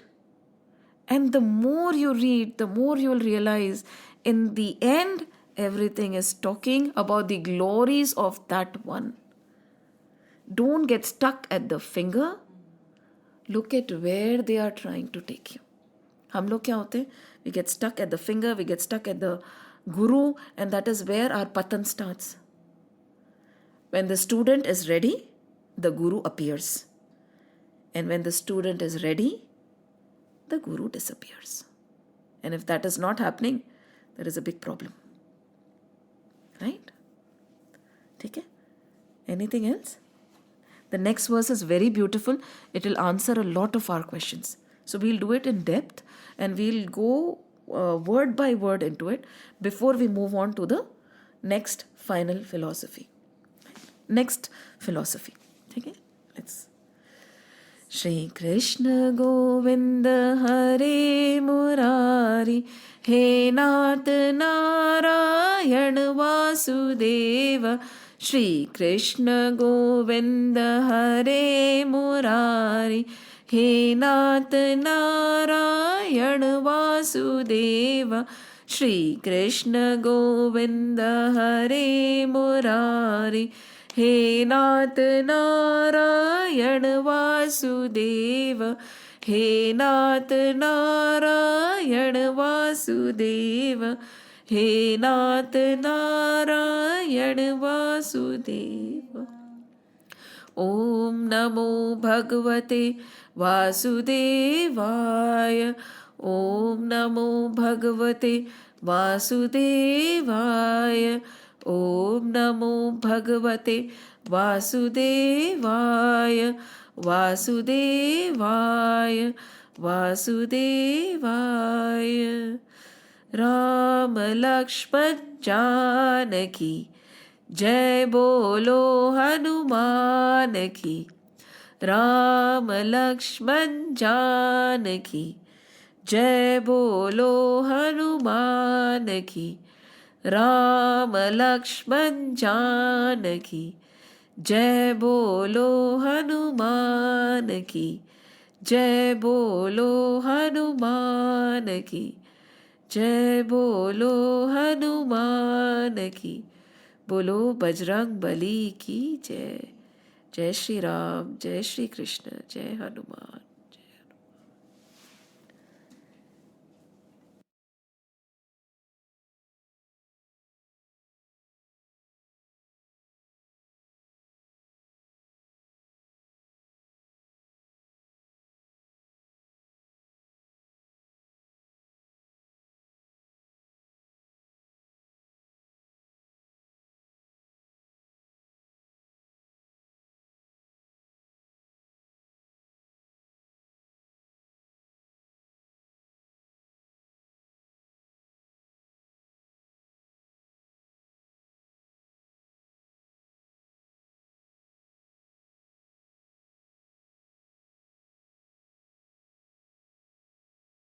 And the more you read, the more you'll realize in the end, everything is talking about the glories of that one. Don't get stuck at the finger. Look at where they are trying to take you. हम लोग क्या होते हैं? We get stuck at the finger, we get stuck at the guru, and that is where our patan starts. When the student is ready, the guru appears. And when the student is ready, the guru disappears. And if that is not happening, there is a big problem. Right? Okay? Anything else? The next verse is very beautiful. It will answer a lot of our questions. So we'll do it in depth and we'll go word by word into it before we move on to the next final philosophy. Next philosophy. Okay? Let's. Shri Krishna Govinda Hare Murari He Nath Narayan Vasudeva Shri Krishna Govinda Hare Murari He Nath Narayan Vasudeva Shri Krishna Govinda Hare Murari He Nath Narayan Vasudeva He Nath Narayan Vasudeva He Nath Narayan Vasudeva Om Namo Bhagavate Vasudevaya Om Namo Bhagavate Vasudevaya Om Namo Bhagavate Vasudevaya Vasudevaya Vasudevaya Ram Lakshman Janaki Jai Bolo Hanuman Ki Ram Lakshman Janaki Jai Bolo Hanuman Ki Ram Lakshman Janaki, जय बोलो हनुमान की, जय बोलो हनुमान की, जय बोलो हनुमान की, बोलो बजरंग बली की जय। जय श्री राम, जय श्री कृष्ण, जय हनुमान।